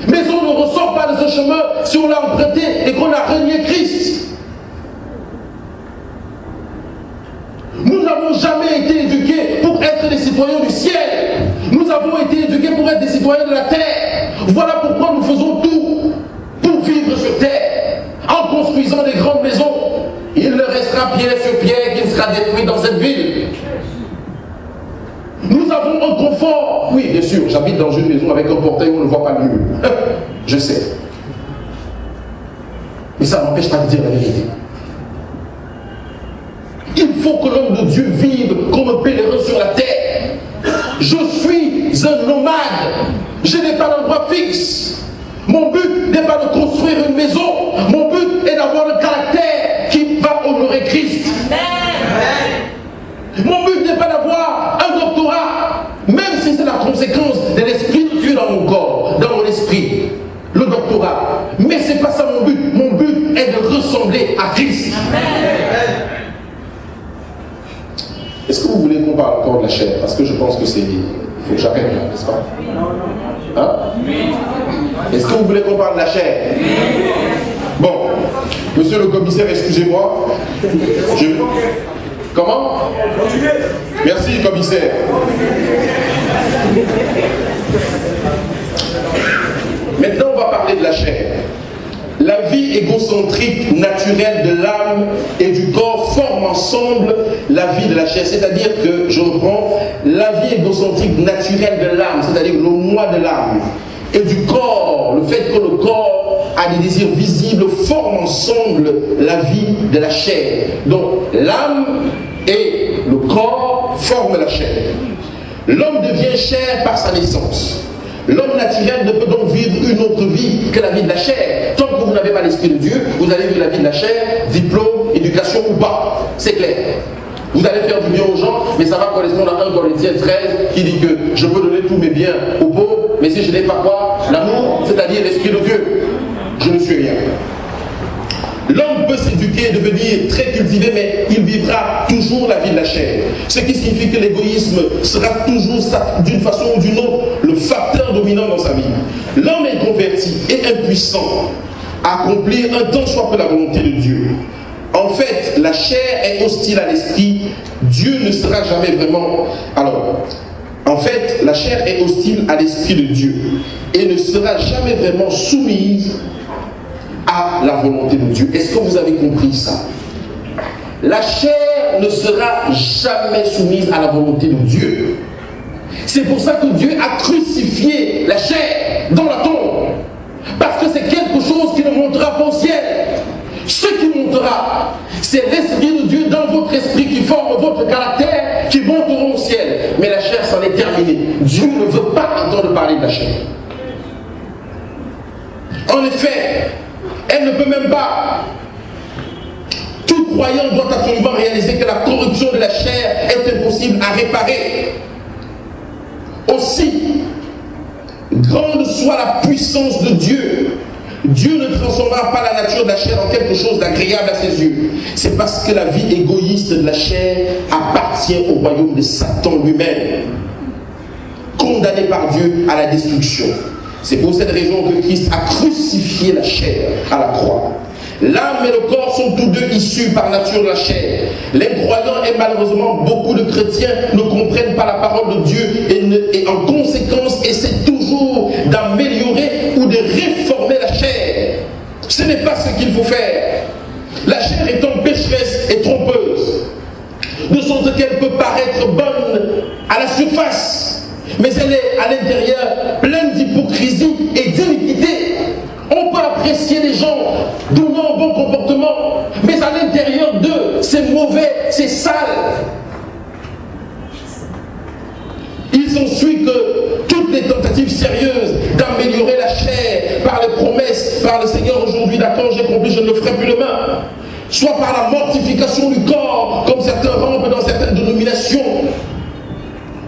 Mais on ne ressort pas de ce chemin si on l'a emprunté et qu'on a renié Christ. Nous n'avons jamais été éduqués pour être des citoyens du ciel. Nous avons été éduqués pour être des citoyens de la terre. Voilà pourquoi nous faisons tout pour vivre sur terre, en construisant des grandes maisons. Il ne restera pierre sur pierre qui sera détruit dans cette ville. Nous avons un confort. Oui, bien sûr, j'habite dans une maison avec un portail où on ne voit pas le mur. Je sais. Mais ça n'empêche pas de dire la vérité. Il faut que l'homme de Dieu vive comme un pèlerin sur la terre. Je suis un nomade. Je n'ai pas d'endroit fixe. Mon but n'est pas de construire une maison. Mon but est d'avoir le caractère qui va honorer Christ. Amen. Mon but n'est pas d'avoir un doctorat, même si c'est la conséquence de l'esprit de Dieu dans mon corps, dans mon esprit. Le doctorat. Mais ce n'est pas ça mon but. Mon but est de ressembler à Christ. Amen. Est-ce que vous voulez qu'on parle encore de la chair? Parce que je pense que c'est... Il faut que j'arrête là, n'est-ce pas? Hein? Est-ce que vous voulez qu'on parle de la chair? Bon, monsieur le commissaire, excusez-moi. Comment? Merci, commissaire. Maintenant, on va parler de la chair. La vie égocentrique naturelle de l'âme et du corps forme ensemble la vie de la chair. C'est-à-dire que, je reprends, la vie égocentrique naturelle de l'âme, c'est-à-dire le moi de l'âme, et du corps, le fait que le corps a des désirs visibles, forment ensemble la vie de la chair. Donc, l'âme et le corps forment la chair. L'homme devient chair par sa naissance. L'homme naturel ne peut donc vivre une autre vie que la vie de la chair. Tant que vous n'avez pas l'Esprit de Dieu, vous allez vivre la vie de la chair, diplôme, éducation ou pas. C'est clair. Vous allez faire du bien aux gens, mais ça va correspondre à 1 Corinthiens 13 qui dit que je peux donner tous mes biens aux pauvres, mais si je n'ai pas quoi? L'amour, c'est-à-dire l'Esprit de Dieu, je ne suis rien. L'homme peut s'éduquer et devenir très cultivé, mais il vivra toujours la vie de la chair. Ce qui signifie que l'égoïsme sera toujours, d'une façon ou d'une autre, le facteur dominant dans sa vie. L'homme est converti et impuissant à accomplir un tant soit peu la volonté de Dieu. En fait, la chair est hostile à l'esprit. Dieu ne sera jamais vraiment... Alors, en fait, la chair est hostile à l'esprit de Dieu et ne sera jamais vraiment soumise à la volonté de Dieu. Est-ce que vous avez compris ça? La chair ne sera jamais soumise à la volonté de Dieu. C'est pour ça que Dieu a crucifié la chair dans la tombe. Parce que c'est quelque chose qui ne montera pas au ciel. Ce qui montera, c'est l'Esprit de Dieu dans votre esprit qui forme votre caractère, qui monteront au ciel. Mais la chair, c'en est terminé. Dieu ne veut pas entendre parler de la chair. En effet, elle ne peut même pas. Tout croyant doit absolument réaliser que la corruption de la chair est impossible à réparer. Aussi, grande soit la puissance de Dieu, Dieu ne transformera pas la nature de la chair en quelque chose d'agréable à ses yeux. C'est parce que la vie égoïste de la chair appartient au royaume de Satan lui-même, condamné par Dieu à la destruction. C'est pour cette raison que Christ a crucifié la chair à la croix. L'âme et le corps sont tous deux issus par nature de la chair. Les croyants et malheureusement beaucoup de chrétiens ne comprennent pas la parole de Dieu et en conséquence essaient toujours d'améliorer ou de réformer la chair. Ce n'est pas ce qu'il faut faire. La chair étant pécheresse et trompeuse, de sorte qu'elle peut paraître bonne à la surface, mais elle est à l'intérieur pleine d'hypocrisie et d'iniquité. On peut apprécier les gens donnant un bon comportement, mais à l'intérieur d'eux, c'est mauvais, c'est sale. Il s'ensuit que toutes les tentatives sérieuses d'améliorer la chair par les promesses, par le Seigneur aujourd'hui, d'accord, j'ai compris, je ne le ferai plus demain, soit par la mortification du corps, comme certains rampent dans certaines dénominations,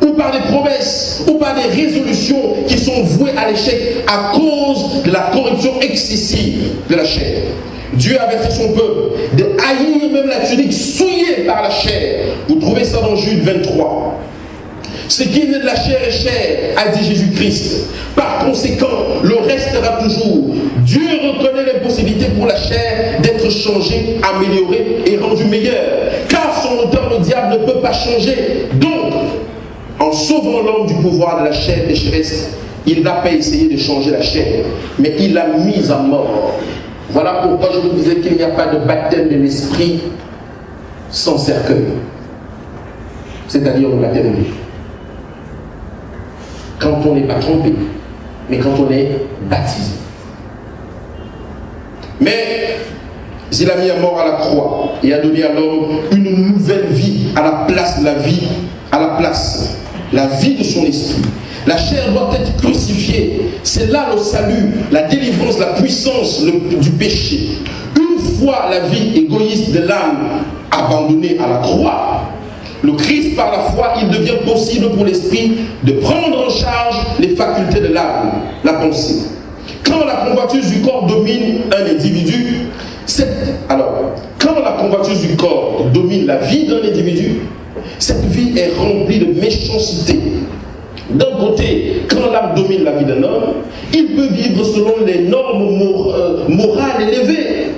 ou par des promesses, ou par des résolutions qui sont vouées à l'échec à cause de la corruption excessive de la chair. Dieu a averti son peuple de haïr même la tunique souillée par la chair. Vous trouvez ça dans Jude 23. Ce qui est né de la chair est chair, a dit Jésus-Christ. Par conséquent, le restera toujours. Dieu reconnaît l'impossibilité pour la chair d'être changée, améliorée et rendue meilleure. Car son auteur, le diable, ne peut pas changer. Donc, en sauvant l'homme du pouvoir de la chair pécheresse, il n'a pas essayé de changer la chair, mais il l'a mise à mort. Voilà pourquoi je vous disais qu'il n'y a pas de baptême de l'esprit sans cercueil. C'est-à-dire le baptême de vie. Quand on n'est pas trompé, mais quand on est baptisé. Mais il a mis à mort à la croix et a donné à l'homme une nouvelle vie à la place de la vie, la vie de son esprit. La chair doit être crucifiée. C'est là le salut, la délivrance, la puissance du péché. Une fois la vie égoïste de l'âme abandonnée à la croix, le Christ, par la foi, il devient possible pour l'esprit de prendre en charge les facultés de l'âme, la pensée. Quand la convoitise du corps domine un individu, quand la convoitise du corps domine la vie d'un individu, cette vie est remplie de méchanceté. D'un côté, quand l'âme domine la vie d'un homme, il peut vivre selon les normes morales élevées.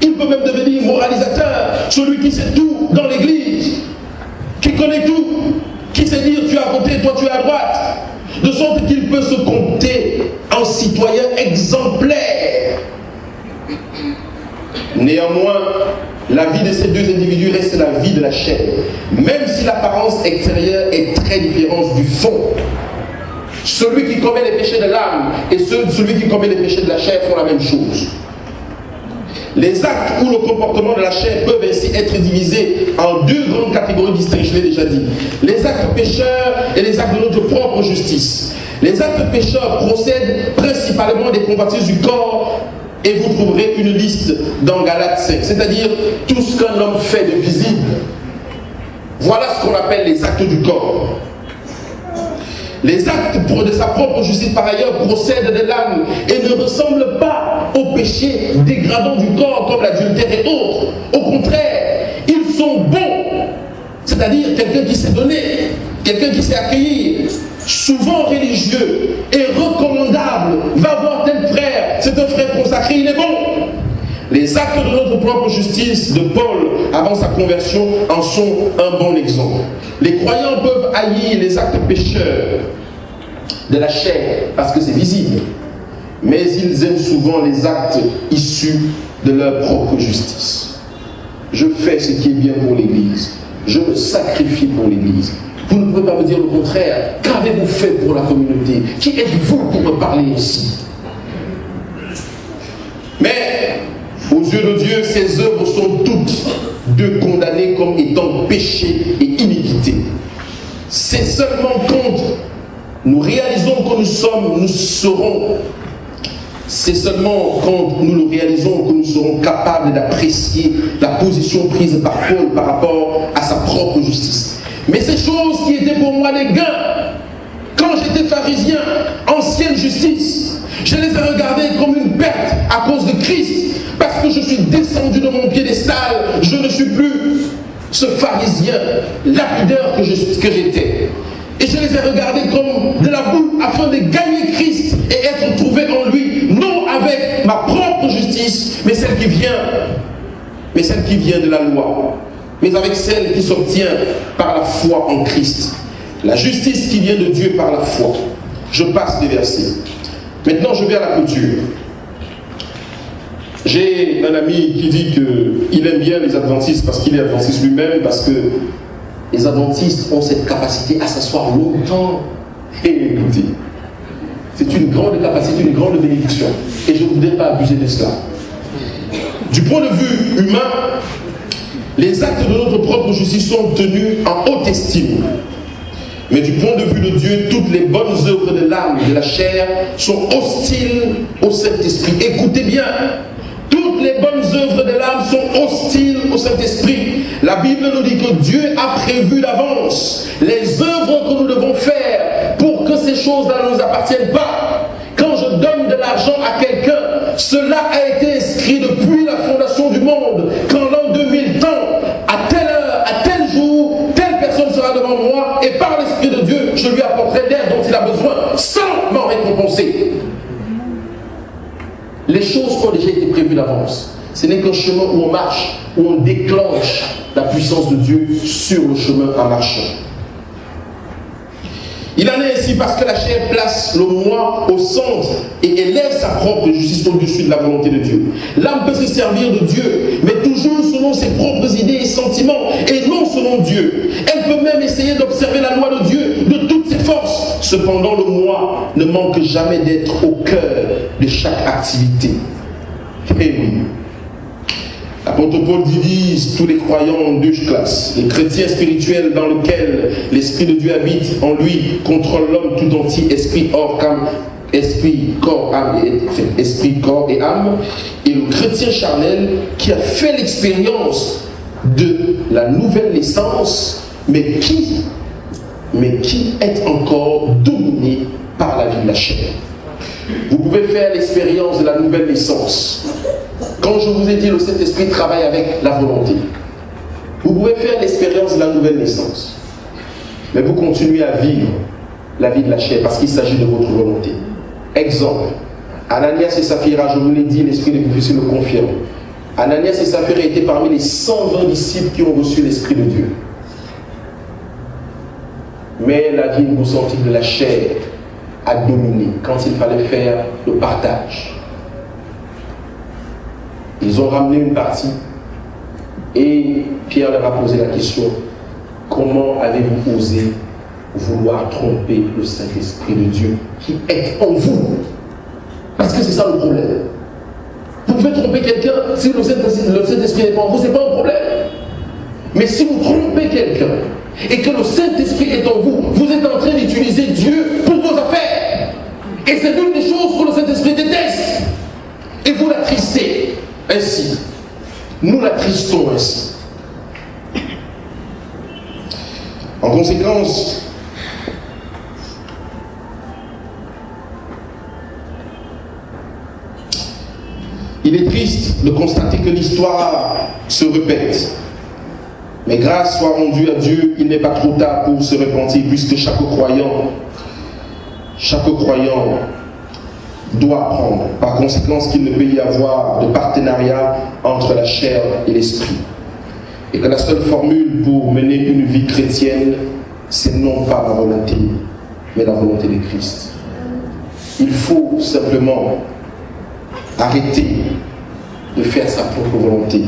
Il peut même devenir moralisateur, celui qui sait tout dans l'église, qui connaît tout, qui sait dire tu es à côté, toi tu es à droite, de sorte qu'il peut se compter en citoyen exemplaire. Néanmoins, la vie de ces deux individus reste la vie de la chair, même si l'apparence extérieure est très différente du fond. Celui qui commet les péchés de l'âme et celui qui commet les péchés de la chair font la même chose. Les actes ou le comportement de la chair peuvent ainsi être divisés en deux grandes catégories distinctes, je l'ai déjà dit. Les actes pécheurs et les actes de notre propre justice. Les actes pécheurs procèdent principalement des convoitises du corps, et vous trouverez une liste dans Galates 5, c'est-à-dire tout ce qu'un homme fait de visible. Voilà ce qu'on appelle les actes du corps. Les actes de sa propre justice, par ailleurs, procèdent de l'âme et ne ressemblent pas aux péchés dégradants du corps comme l'adultère et autres. Au contraire, ils sont bons, c'est-à-dire quelqu'un qui s'est donné, quelqu'un qui s'est accueilli, souvent religieux et recommandable, va voir tel frère, c'est un frère consacré, il est bon. Les actes de notre propre justice de Paul avant sa conversion en sont un bon exemple. Les croyants peuvent haïr les actes pécheurs de la chair parce que c'est visible, mais ils aiment souvent les actes issus de leur propre justice. Je fais ce qui est bien pour l'Église, je me sacrifie pour l'Église. Vous ne pouvez pas me dire le contraire. Qu'avez-vous fait pour la communauté? Qui êtes-vous pour me parler ici? Mais aux yeux de Dieu, ces œuvres sont toutes deux condamnées comme étant péché et iniquité. C'est seulement quand nous réalisons que nous serons, c'est seulement quand nous le réalisons que nous serons capables d'apprécier la position prise par Paul par rapport à sa propre justice. Mais ces choses qui étaient pour moi des gains, quand j'étais pharisien, ancienne justice, je les ai regardées comme une perte à cause de Christ, parce que je suis descendu de mon piédestal, je ne suis plus ce pharisien lapideur que j'étais. Et je les ai regardées comme de la boue afin de gagner Christ et être trouvé en lui, non avec ma propre justice, mais celle qui vient de la loi, mais avec celle qui s'obtient par la foi en Christ. La justice qui vient de Dieu par la foi. Je passe des versets. Maintenant, je vais à la clôture. J'ai un ami qui dit qu'il aime bien les adventistes parce qu'il est adventiste lui-même, parce que les adventistes ont cette capacité à s'asseoir longtemps et écouter. C'est une grande capacité, une grande bénédiction. Et je ne voudrais pas abuser de cela. Du point de vue humain, les actes de notre propre justice sont tenus en haute estime. Mais du point de vue de Dieu, toutes les bonnes œuvres de l'âme et de la chair sont hostiles au Saint-Esprit. Écoutez bien, toutes les bonnes œuvres de l'âme sont hostiles au Saint-Esprit. La Bible nous dit que Dieu a prévu d'avance les œuvres que nous devons faire pour que ces choses-là ne nous appartiennent pas. Quand je donne de l'argent à quelqu'un, cela a été inscrit écrit depuis la fondation du monde qu'en l'an 2000 temps, à telle heure, à tel jour, telle personne sera devant moi et par l'Esprit de Dieu, je lui apporterai l'aide dont il a besoin sans m'en récompenser. Les choses ont déjà été prévues d'avance. Ce n'est qu'un chemin où on marche, où on déclenche la puissance de Dieu sur le chemin en marchant. Il en est ainsi parce que la chair place le moi au centre et élève sa propre justice au-dessus de la volonté de Dieu. L'âme peut se servir de Dieu, mais toujours selon ses propres idées et sentiments, et non selon Dieu. Elle peut même essayer d'observer la loi de Dieu de toutes ses forces. Cependant, le moi ne manque jamais d'être au cœur de chaque activité. Eh oui. L'apôtre Paul divise tous les croyants en deux classes. Les chrétiens spirituels dans lesquels l'Esprit de Dieu habite en lui, contrôle l'homme tout entier, esprit, corps, âme et âme. Et le chrétien charnel qui a fait l'expérience de la nouvelle naissance, mais qui est encore dominé par la vie de la chair. Vous pouvez faire l'expérience de la nouvelle naissance. Quand je vous ai dit, le Saint-Esprit travaille avec la volonté. Vous pouvez faire l'expérience de la nouvelle naissance. Mais vous continuez à vivre la vie de la chair parce qu'il s'agit de votre volonté. Exemple, Ananias et Saphira, je vous l'ai dit, l'Esprit de prophétie le confirme. Ananias et Saphira étaient parmi les 120 disciples qui ont reçu l'Esprit de Dieu. Mais la vie ressentie de la chair a dominé quand il fallait faire le partage. Ils ont ramené une partie et Pierre leur a posé la question: comment avez-vous osé vouloir tromper le Saint-Esprit de Dieu qui est en vous? Parce que c'est ça le problème. Vous pouvez tromper quelqu'un, si le Saint-Esprit n'est pas en vous, ce n'est pas un problème. Mais si vous trompez quelqu'un et que le Saint-Esprit est en vous, vous êtes en train d'utiliser Dieu pour vos affaires. Et c'est l'une des choses que le Saint-Esprit déteste. Et vous l'attristez ainsi. Nous l'attristons ainsi. En conséquence, il est triste de constater que l'histoire se répète. Mais grâce soit rendue à Dieu, il n'est pas trop tard pour se repentir, puisque chaque croyant doit apprendre. Par conséquent, qu'il ne peut y avoir de partenariat entre la chair et l'esprit. Et que la seule formule pour mener une vie chrétienne, c'est non pas ma volonté, mais la volonté de Christ. Il faut simplement arrêter de faire sa propre volonté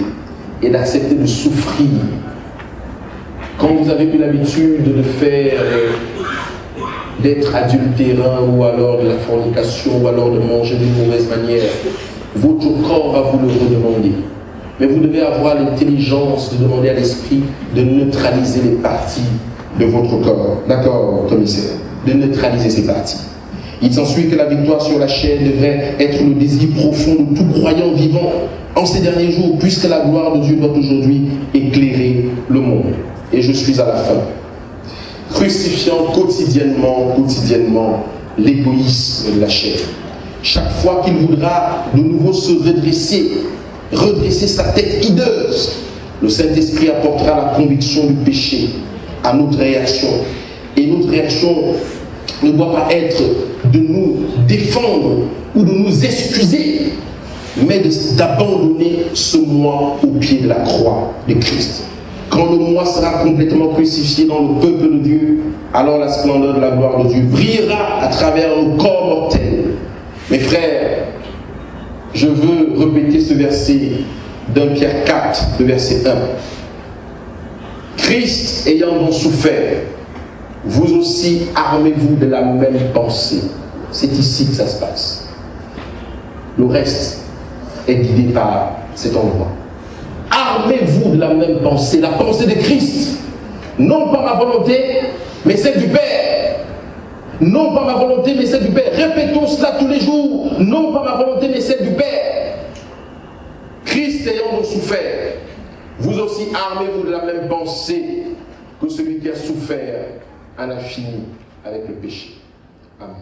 et d'accepter de souffrir. Quand vous avez eu l'habitude de faire, d'être adultérin ou alors de la fornication ou alors de manger d'une mauvaise manière, votre corps va vous le redemander. Mais vous devez avoir l'intelligence de demander à l'esprit de neutraliser les parties de votre corps. D'accord, commissaire? De neutraliser ces parties. Il s'ensuit que la victoire sur la chair devrait être le désir profond de tout croyant vivant en ces derniers jours, puisque la gloire de Dieu doit aujourd'hui éclairer le monde. Et je suis à la fin. Crucifiant quotidiennement l'égoïsme de la chair. Chaque fois qu'il voudra de nouveau se redresser sa tête hideuse, le Saint-Esprit apportera la conviction du péché à notre réaction. Et notre réaction ne doit pas être de nous défendre ou de nous excuser, mais d'abandonner ce moi au pied de la croix de Christ. Quand le moi sera complètement crucifié dans le peuple de Dieu, alors la splendeur de la gloire de Dieu brillera à travers nos corps mortels. Mes frères, je veux répéter ce verset d'1 Pierre 4, le verset 1. Christ ayant donc souffert, vous aussi armez-vous de la même pensée. C'est ici que ça se passe. Le reste est guidé par cet endroit. Armez-vous de la même pensée, la pensée de Christ. Non pas ma volonté, mais celle du Père. Non pas ma volonté, mais celle du Père. Répétons cela tous les jours. Non pas ma volonté, mais celle du Père. Christ ayant donc souffert, vous aussi armez-vous de la même pensée que celui qui a souffert en a fini avec le péché. Amen.